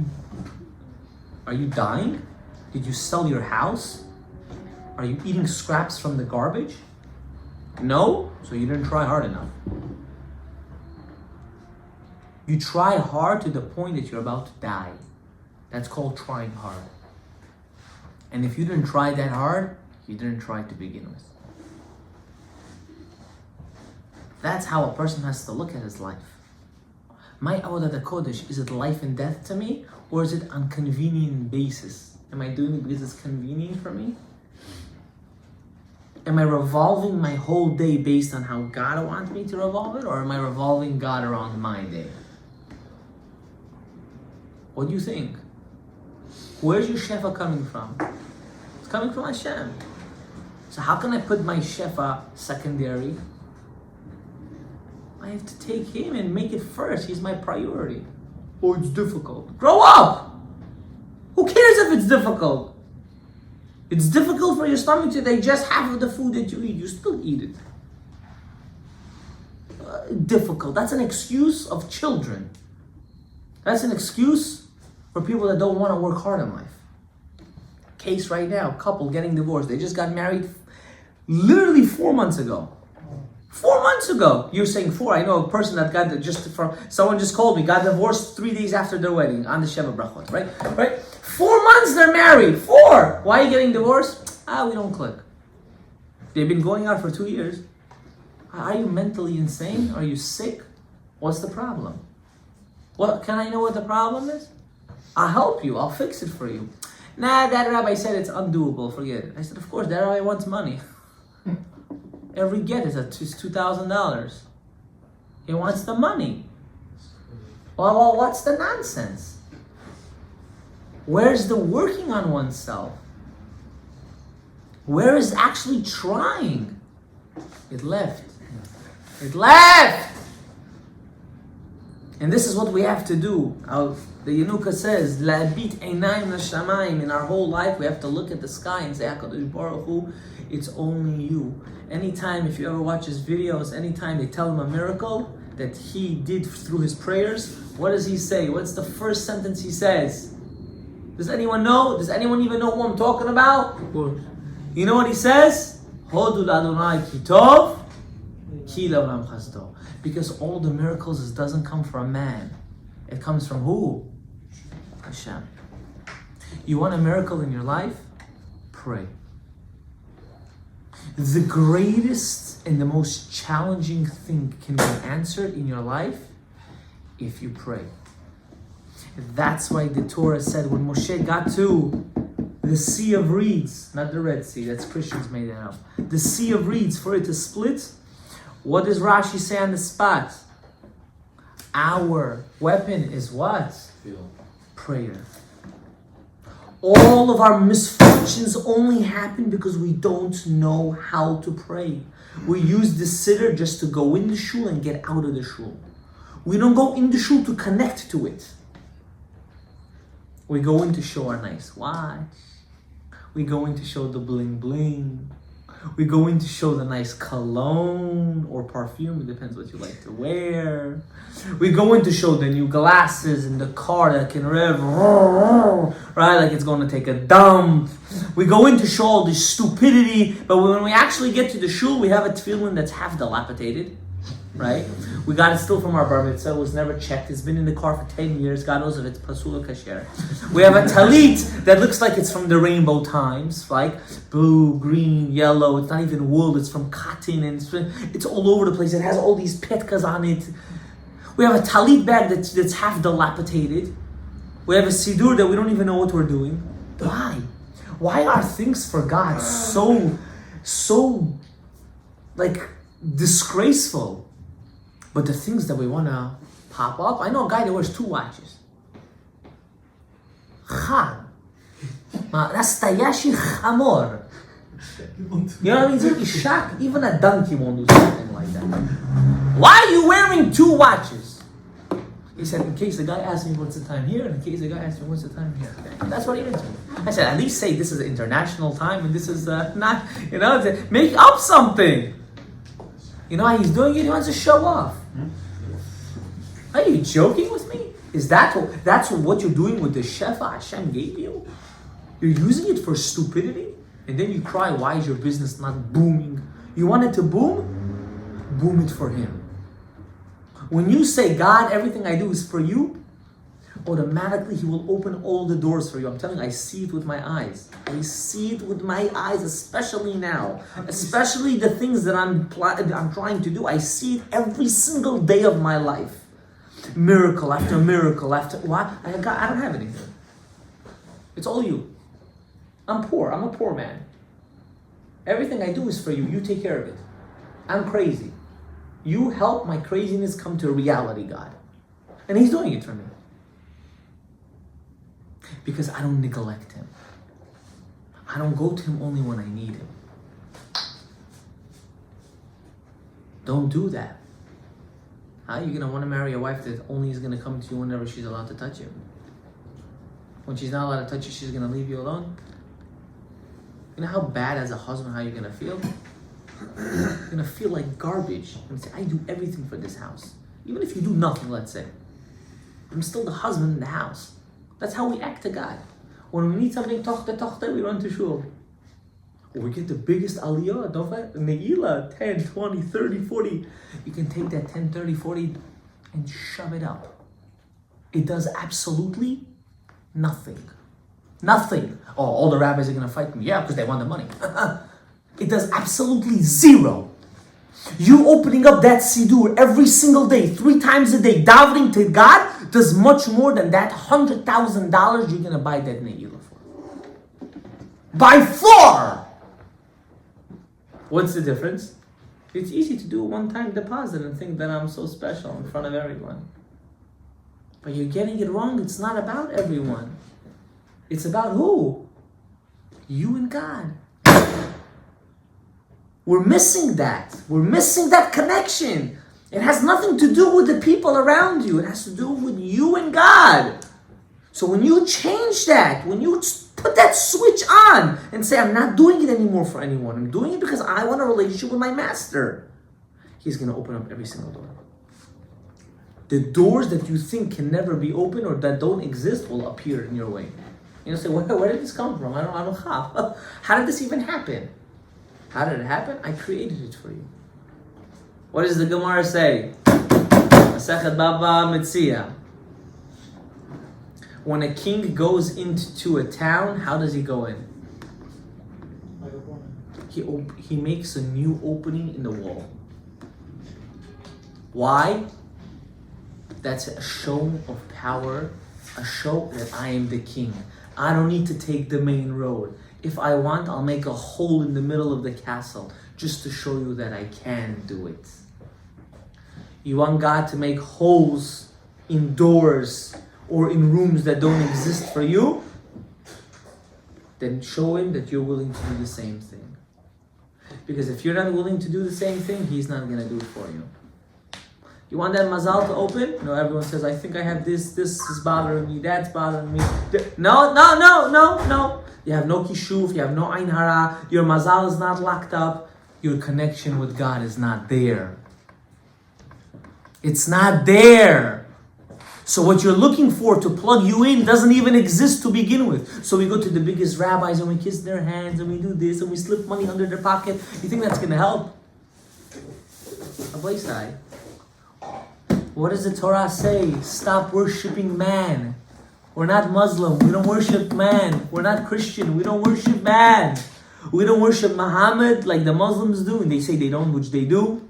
Are you dying? Did you sell your house? Are you eating scraps from the garbage? No? So you didn't try hard enough. You try hard to the point that you're about to die. That's called trying hard. And if you didn't try that hard, you didn't try to begin with. That's how a person has to look at his life. My Avodat Kodesh, is it life and death to me? Or is it on convenient basis? Am I doing it because it's convenient for me? Am I revolving my whole day based on how God wants me to revolve it? Or am I revolving God around my day? What do you think? Where's your shefa coming from? It's coming from Hashem. So how can I put my shefa secondary? I have to take him and make it first. He's my priority. Oh, it's difficult. Grow up! Who cares if it's difficult? It's difficult for your stomach to digest half of the food that you eat. You still eat it. Difficult. That's an excuse of children. That's an excuse for people that don't want to work hard in life. Case right now, couple getting divorced. They just got married literally 4 months ago. 4 months ago. You're saying 4. I know a person that got someone just called me, got divorced 3 days after their wedding on the Sheva Brachot, right? 4 months they're married. 4. Why are you getting divorced? We don't click. They've been going out for 2 years. Are you mentally insane? Are you sick? What's the problem? What can I know what the problem is? I'll help you. I'll fix it for you. Nah, that rabbi said it's undoable. Forget it. I said, of course, that rabbi wants money. Every get is $2,000. He wants the money. Well, what's the nonsense? Where's the working on oneself? Where is actually trying? It left. It left! And this is what we have to do. The Yenuka says, La'abit einayim l'shamayim. In our whole life, we have to look at the sky and say, HaKadosh Baruch Hu, it's only you. Anytime, if you ever watch his videos, anytime they tell him a miracle that he did through his prayers, what does he say? What's the first sentence he says? Does anyone know? Does anyone even know who I'm talking about? You know what he says? Hodu l'Adonai ki tov, ki le'olam chasdo. Because all the miracles doesn't come from man. It comes from who? Hashem. You want a miracle in your life? Pray. The greatest and the most challenging thing can be answered in your life if you pray. That's why the Torah said when Moshe got to the Sea of Reeds, not the Red Sea, that's Christians made that up. The Sea of Reeds, for it to split, what does Rashi say on the spot? Our weapon is what? Prayer. All of our misfortunes only happen because we don't know how to pray. We use the siddur just to go in the shul and get out of the shul. We don't go in the shul to connect to it. We go in to show our nice watch. We go in to show the bling bling. We go in to show the nice cologne or perfume. It depends what you like to wear. We go in to show the new glasses and the car that can rev, right? Like it's going to take a dump. We go in to show all this stupidity. But when we actually get to the shul, we have a tefillin that's half dilapidated, right? We got it still from our bar mitzvah. It was never checked. It's been in the car for 10 years. God knows if it's pasul or kasher. We have a talit that looks like it's from the rainbow times, like blue, green, yellow. It's not even wool. It's from cotton, and it's all over the place. It has all these petkas on it. We have a talit bag that's half dilapidated. We have a siddur that we don't even know what we're doing. Why? Why are things for God so like disgraceful? But the things that we want to pop up, I know a guy that wears 2 watches. Chag. Nastayashi chamor. You know what I mean? It's shock. Even a donkey won't do something like that. Why are you wearing 2 watches? He said, in case the guy asks me what's the time here, and in case the guy asks me what's the time here. Okay. That's what he mentioned. I said, at least say this is international time and this is not, make up something. You know why he's doing it? He wants to show off. Are you joking with me? That's what you're doing with the shefa Hashem gave you? You're using it for stupidity? And then you cry, why is your business not booming? You want it to boom? Boom it for Him. When you say, God, everything I do is for you, automatically He will open all the doors for you. I'm telling you, I see it with my eyes. I see it with my eyes, especially now. Especially the things that I'm trying to do. I see it every single day of my life. Miracle after miracle after... What? I don't have anything. It's all you. I'm poor. I'm a poor man. Everything I do is for you. You take care of it. I'm crazy. You help my craziness come to reality, God. And He's doing it for me. Because I don't neglect Him. I don't go to Him only when I need Him. Don't do that. How are you gonna want to marry a wife that only is gonna come to you whenever she's allowed to touch you? When she's not allowed to touch you, she's gonna leave you alone? You know how bad as a husband, how you're gonna feel? You're gonna feel like garbage. You're gonna say, I do everything for this house. Even if you do nothing, let's say. I'm still the husband in the house. That's how we act to God. When we need something, tochte, we run to shul. We get the biggest aliyah, don't forget, Ne'ilah, 10, 20, 30, 40. You can take that 10, 30, 40 and shove it up. It does absolutely nothing. Nothing. Oh, all the rabbis are going to fight me. Yeah, because they want the money. It does absolutely zero. You opening up that siddur every single day, 3 times a day, davening to God, does much more than that $100,000 you're going to buy that Ne'ilah for. By far! What's the difference? It's easy to do a one-time deposit and think that I'm so special in front of everyone. But you're getting it wrong. It's not about everyone. It's about who? You and God. We're missing that. We're missing that connection. It has nothing to do with the people around you. It has to do with you and God. So when you change that, when you put that switch on and say, I'm not doing it anymore for anyone. I'm doing it because I want a relationship with my master. He's going to open up every single door. The doors that you think can never be open or that don't exist will appear in your way. You say, where did this come from? I don't have. How did this even happen? How did it happen? I created it for you. What does the Gemara say? Masechet Bava Metzia. When a king goes into a town, how does he go in? He makes a new opening in the wall. Why? That's a show of power, a show that I am the king. I don't need to take the main road. If I want, I'll make a hole in the middle of the castle just to show you that I can do it. You want God to make holes in doors or in rooms that don't exist for you? Then show him that you're willing to do the same thing. Because if you're not willing to do the same thing, he's not going to do it for you. You want that mazal to open? You know, everyone says, I think I have this is bothering me, that's bothering me. No. You have no kishuf, you have no ain hara, your mazal is not locked up, your connection with God is not there. It's not there. So what you're looking for to plug you in doesn't even exist to begin with. So we go to the biggest rabbis and we kiss their hands and we do this and we slip money under their pocket. You think that's going to help? Ablaisai. What does the Torah say? Stop worshiping man. We're not Muslim. We don't worship man. We're not Christian. We don't worship man. We don't worship Muhammad like the Muslims do. And they say they don't, which they do.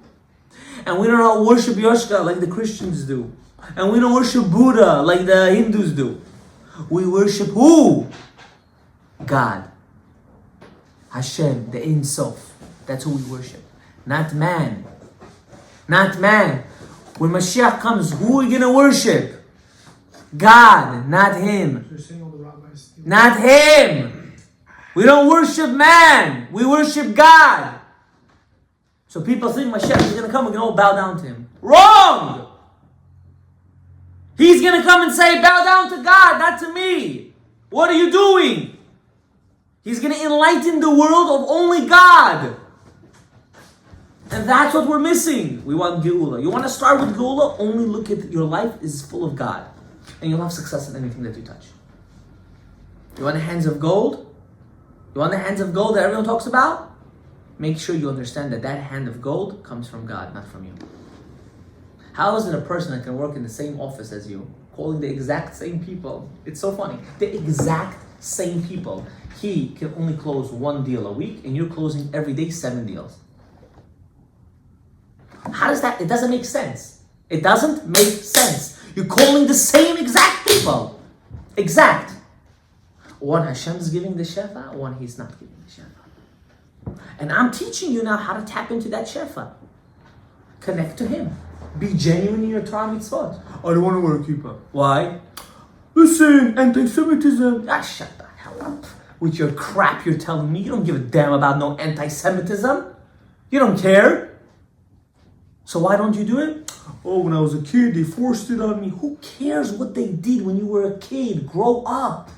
And we don't worship Yoshka like the Christians do. And we don't worship Buddha like the Hindus do. We worship who? God. Hashem, the Ein Sof. That's who we worship. Not man. Not man. When Mashiach comes, who are we going to worship? God, not him. You're saying all the rabbis. Not him. We don't worship man. We worship God. So people think Mashiach is going to come, we're going to all bow down to him. Wrong! He's going to come and say, bow down to God, not to me. What are you doing? He's going to enlighten the world of only God. And that's what we're missing. We want Geula. You want to start with Geula? Only look at your life is full of God. And you'll have success in anything that you touch. You want the hands of gold? You want the hands of gold that everyone talks about? Make sure you understand that that hand of gold comes from God, not from you. How is it a person that can work in the same office as you, calling the exact same people? It's so funny. The exact same people. He can only close 1 deal a week, and you're closing every day 7 deals. How does that? It doesn't make sense. It doesn't make sense. You're calling the same exact people. Exact. One Hashem's giving the shefa, one He's not giving the shefa. And I'm teaching you now how to tap into that shefa. Connect to Him. Be genuine in your Torah mitzvot. I don't want to wear a kippah. Why? Listen, anti-Semitism. Shut the hell up. With your crap you're telling me. You don't give a damn about no anti-Semitism. You don't care. So why don't you do it? Oh, when I was a kid, they forced it on me. Who cares what they did when you were a kid? Grow up.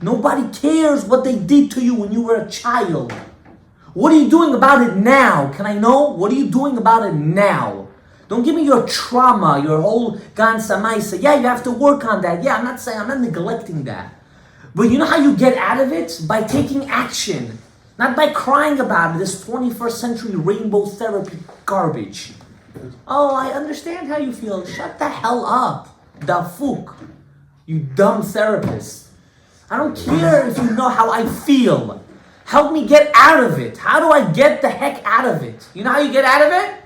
Nobody cares what they did to you when you were a child. What are you doing about it now? Can I know? What are you doing about it now? Don't give me your trauma, your whole gan samaisa. Yeah, you have to work on that. Yeah, I'm not neglecting that. But you know how you get out of it? By taking action. Not by crying about it, this 21st century rainbow therapy garbage. Oh, I understand how you feel. Shut the hell up. Dafuk. You dumb therapist. I don't care if you know how I feel. Help me get out of it. How do I get the heck out of it? You know how you get out of it?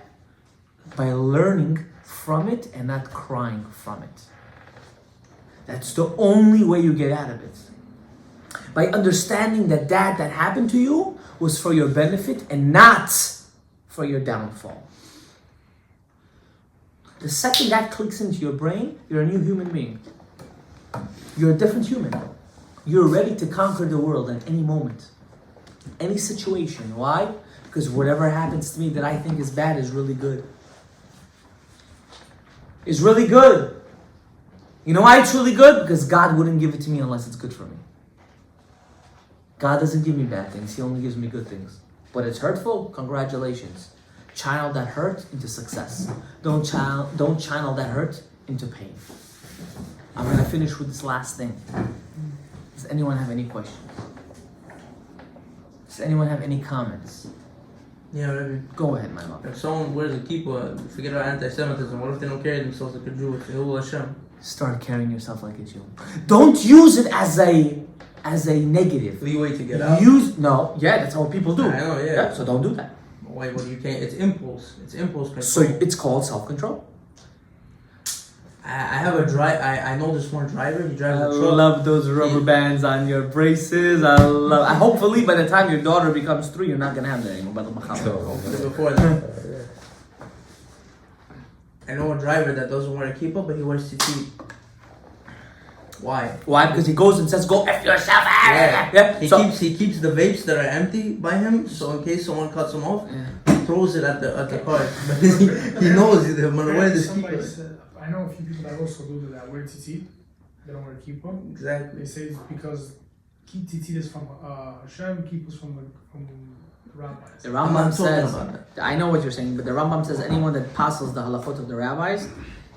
By learning from it and not crying from it. That's the only way you get out of it. By understanding that happened to you was for your benefit and not for your downfall. The second that clicks into your brain, you're a new human being. You're a different human. You're ready to conquer the world at any moment. Any situation. Why? Because whatever happens to me that I think is bad is really good. It's really good. You know why it's really good? Because God wouldn't give it to me unless it's good for me. God doesn't give me bad things. He only gives me good things. But it's hurtful? Congratulations. Channel that hurt into success. Don't channel that hurt into pain. I'm going to finish with this last thing. Does anyone have any questions? Does anyone have any comments? Yeah, Rabbi. Go ahead, my love. If someone wears a kippah, forget about anti-Semitism. What if they don't carry themselves like a Jew? It's Hilul Hashem. Start carrying yourself like a Jew. Don't use it as a negative. Leeway to get out. That's how people do. I know, yeah. So don't do that. Why? What you can't? It's impulse. It's impulse control. So it's called self-control. I have a I know this one driver. He drives I a truck. love those rubber bands on your braces. Hopefully by the time your daughter becomes 3, you're not gonna have that anymore. Before that. I know a driver that doesn't wear a kippah, but he wears tzitzit. Why? Why? Because he goes and says, "Go f yourself." Yeah. He keeps the vapes that are empty by him, so in case someone cuts him off, he throws it at the car. But he knows I'm gonna wear this kippah. I know a few people that also do that wear tzitzit. They don't wear kippah. Exactly. They say it's because tzitzit is from Hashem, kippah is from the rabbis. The Rambam says, I know what you're saying, but the Rambam says anyone that passes the halachot of the rabbis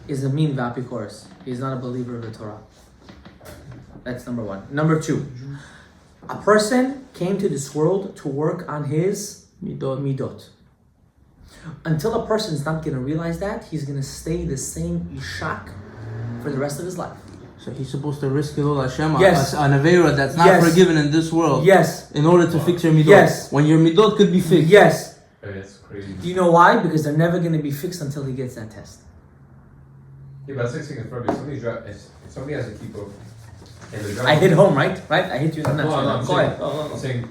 is a mean v'apikoros. He's not a believer of the Torah. That's number 1. Number 2, a person came to this world to work on his midot. Until a person is not going to realize that, he's going to stay the same ishak for the rest of his life. So he's supposed to risk Hilul Hashem Yes. an Aveira that's not Yes. forgiven in this world. Yes. In order to fix your midot. Yes. When your midot could be fixed. Yes. That's crazy. Do you know why? Because they're never going to be fixed until he gets that test. Yeah, but 6 seconds probably. If somebody has a keeper, and the I hit home, right? I hit you. No, I'm Go saying, ahead. I'm saying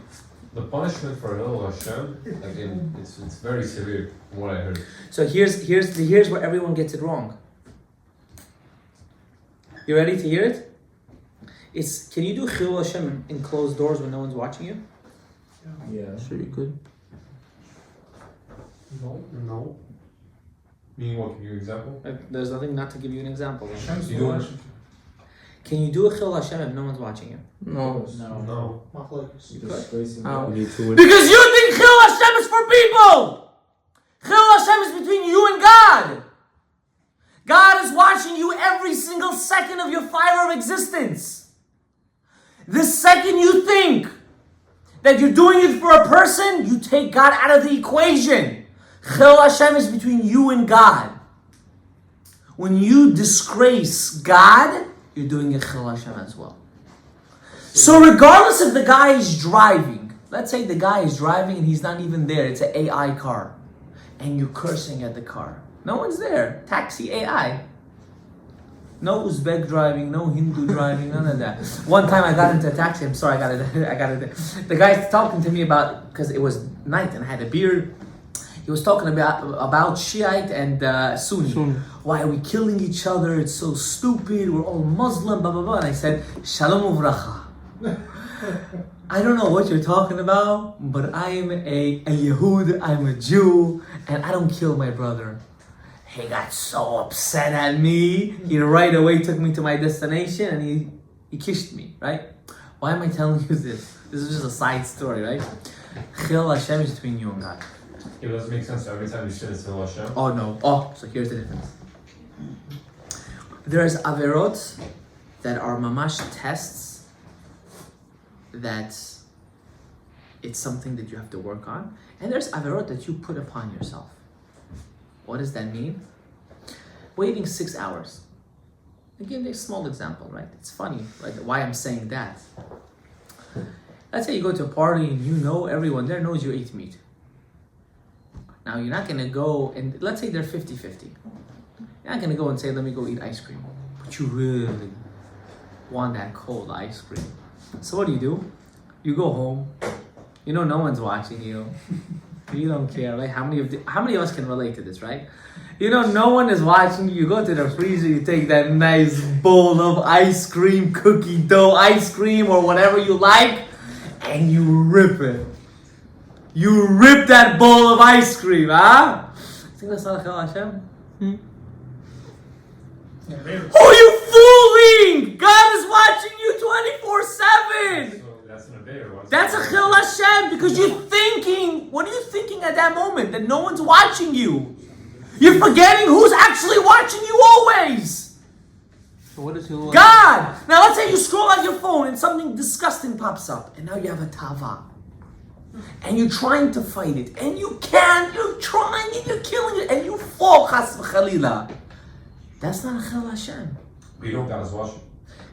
the punishment for Hilul Hashem, again, it's very severe from what I heard. So here's where everyone gets it wrong. You ready to hear it? Can you do Chilul Hashem in closed doors when no one's watching you? Yeah. Sure you could. No. Meaning what? Can you give an example? There's nothing not to give you an example. Hashem's You don't- Hashem. Can you do a Chilul Hashem if no one's watching you? No. No. Disgracing. Ow. You need to Because you think Chilul Hashem is for people! Chilul Hashem is between you and God! God is watching you every single second of your fire of existence. The second you think that you're doing it for a person, you take God out of the equation. Chilul Hashem is between you and God. When you disgrace God, you're doing a Chilul Hashem as well. So regardless if the guy is driving, let's say the guy is driving and he's not even there, it's an AI car, and you're cursing at the car. No one's there. Taxi AI. No Uzbek driving, no Hindu driving, none of that. One time I got into a taxi, I'm sorry, I got it. The guy's talking to me about, because it was night and I had a beard. He was talking about Shiite and Sunni. Why are we killing each other? It's so stupid. We're all Muslim, blah, blah, blah. And I said, Shalom uvracha. I don't know what you're talking about, but I am a Yehud, I'm a Jew, and I don't kill my brother. He got so upset at me. He right away took me to my destination and he kissed me, right? Why am I telling you this? This is just a side story, right? Chil Hashem is between you and God. It doesn't make sense every time you say it's Hil Hashem. Oh no. Oh, so here's the difference. There's averot that are mamash tests that it's something that you have to work on. And there's averot that you put upon yourself. What does that mean? Waiting 6 hours. I'll give you a small example, right? It's funny, right? Why I'm saying that. Let's say you go to a party and you know everyone there knows you ate meat. Now you're not gonna go and let's say they're 50-50. You're not gonna go and say, let me go eat ice cream. But you really want that cold ice cream. So what do? You go home. You know no one's watching you. You don't care, right? How many of us can relate to this, right? You know no one is watching you. You go to the freezer, you take that nice bowl of ice cream, cookie dough ice cream or whatever you like, and you rip it. You rip that bowl of ice cream, huh? You think that's not Chil Hashem? Yeah, maybe. Who are you fooling? God is watching you 24/7. So that's an Aveir. That's a Chil Hashem because you're thinking, what are you thinking at that moment? That no one's watching you. You're forgetting who's actually watching you always. So what is he? God! Now let's say you scroll on your phone and something disgusting pops up and now you have a tava. And you're trying to fight it and you can't, you're trying and you're killing it and you fall, chas v'chalila. That's not a Chil Hashem. But you know God is watching.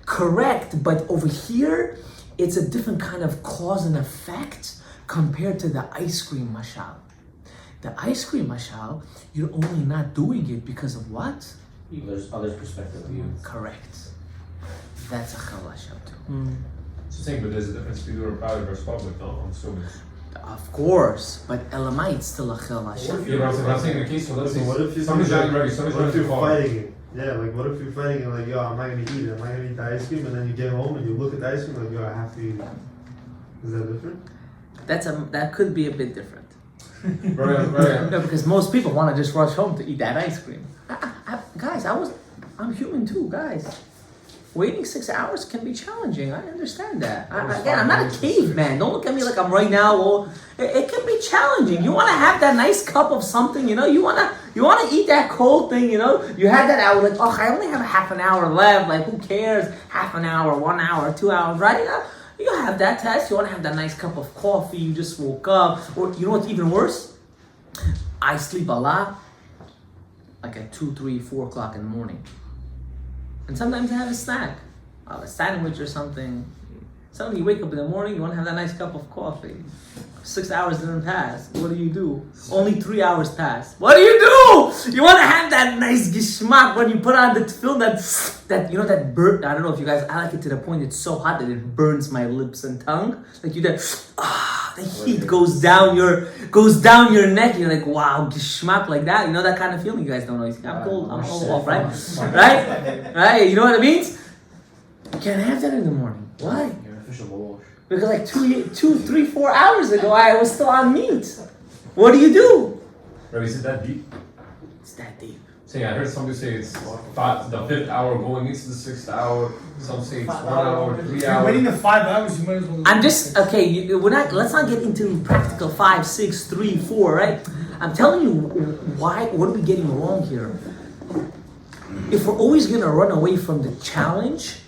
Correct, but over here, it's a different kind of cause and effect compared to the ice cream mashal. The ice cream mashal, you're only not doing it because of what? There's others' perspective of you. Correct. That's a Chil Hashem too. So saying, but there's a difference between private versus public, no? I'm assuming. Of course, but Elamai, it's still a Chil Hashem. Yeah, but I'm saying in the case, so let's say What if you somebody's like, not ready, somebody's what if ready you're to fight. fighting it? Yeah, like what if you're fighting and like, yo, I'm not gonna eat it. I'm not gonna eat the ice cream, and then you get home and you look at the ice cream like, yo, I have to eat it. Is that different? That could be a bit different. Very. No, because most people want to just rush home to eat that ice cream. Guys, I'm human too, guys. Waiting 6 hours can be challenging. I understand that. Again, I'm not a caveman. Don't look at me like I'm right now. Well, it can be challenging. You want to have that nice cup of something, you know. You wanna eat that cold thing, you know. You had that hour, like, oh, I only have a half an hour left. Like, who cares? Half an hour, 1 hour, 2 hours, right? You have that test. You want to have that nice cup of coffee. You just woke up, or you know what's even worse? I sleep a lot, like at 2, 3, 4 o'clock in the morning. And sometimes I have a snack, a sandwich or something. Suddenly you wake up in the morning, you want to have that nice cup of coffee. 6 hours didn't pass. What do? Only 3 hours passed. What do? You want to have that nice geschmack when you put on the film that you know that burn. I don't know if you guys. I like it to the point it's so hot that it burns my lips and tongue. Like you that. The heat goes down your neck. You're like, wow, geschmack like that. You know that kind of feeling. You guys don't know. I'm cold. I'm all off, right? Right? You know what it means? You can't have that in the morning. Why? You're an official wash. Because like 2, 3, 4 hours ago, I was still on meat. What do? Rabbi, is it that deep? It's that deep. Saying, I heard somebody say it's the 5th hour going into the 6th hour. Some say it's 1 hour, 3 If you're hours. waiting the 5 hours, you might as well. I'm just okay. Let's not get into practical 5, 6, 3, 4. Right? I'm telling you why. What are we getting wrong here? If we're always gonna run away from the challenge,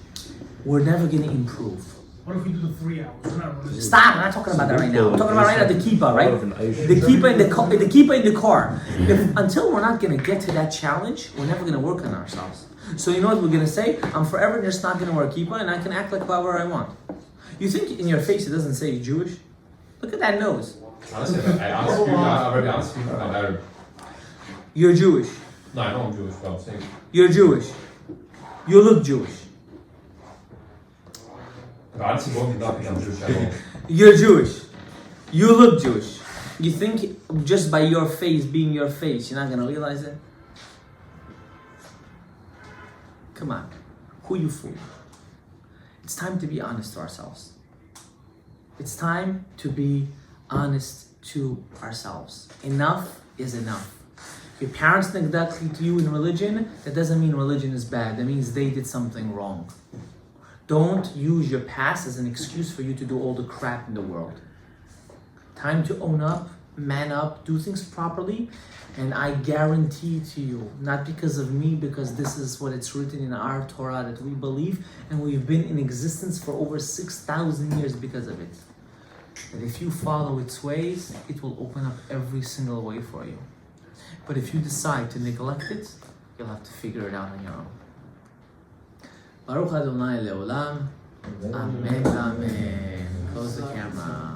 we're never gonna improve. What if we do the 3 hours? We're not running. Stop! I'm not talking about that right now. I'm talking about right now the kippah, right? The kippah in the car. Until we're not gonna get to that challenge, we're never gonna work on ourselves. So you know what we're gonna say? I'm forever just not gonna wear a kippah, and I can act like whoever I want. You think in your face it doesn't say you're Jewish? Look at that nose. Honestly, I'm very honest speaking about Arab. You're Jewish. No, I know I'm Jewish, but I'm saying. You're Jewish. You look Jewish. But honestly, both not think I'm Jewish at all. You're Jewish. You look Jewish. You think just by your face being your face, you're not gonna realize it? Come on. Who you fool? It's time to be honest to ourselves. It's time to be honest to ourselves. Enough is enough. Your parents neglected you in religion, that doesn't mean religion is bad. That means they did something wrong. Don't use your past as an excuse for you to do all the crap in the world. Time to own up, man up, do things properly, and I guarantee to you, not because of me, because this is what it's written in our Torah that we believe, and we've been in existence for over 6,000 years because of it. That if you follow its ways, it will open up every single way for you. But if you decide to neglect it, you'll have to figure it out on your own. Baruch Adonai Leolam. Amen, amen. Close the camera.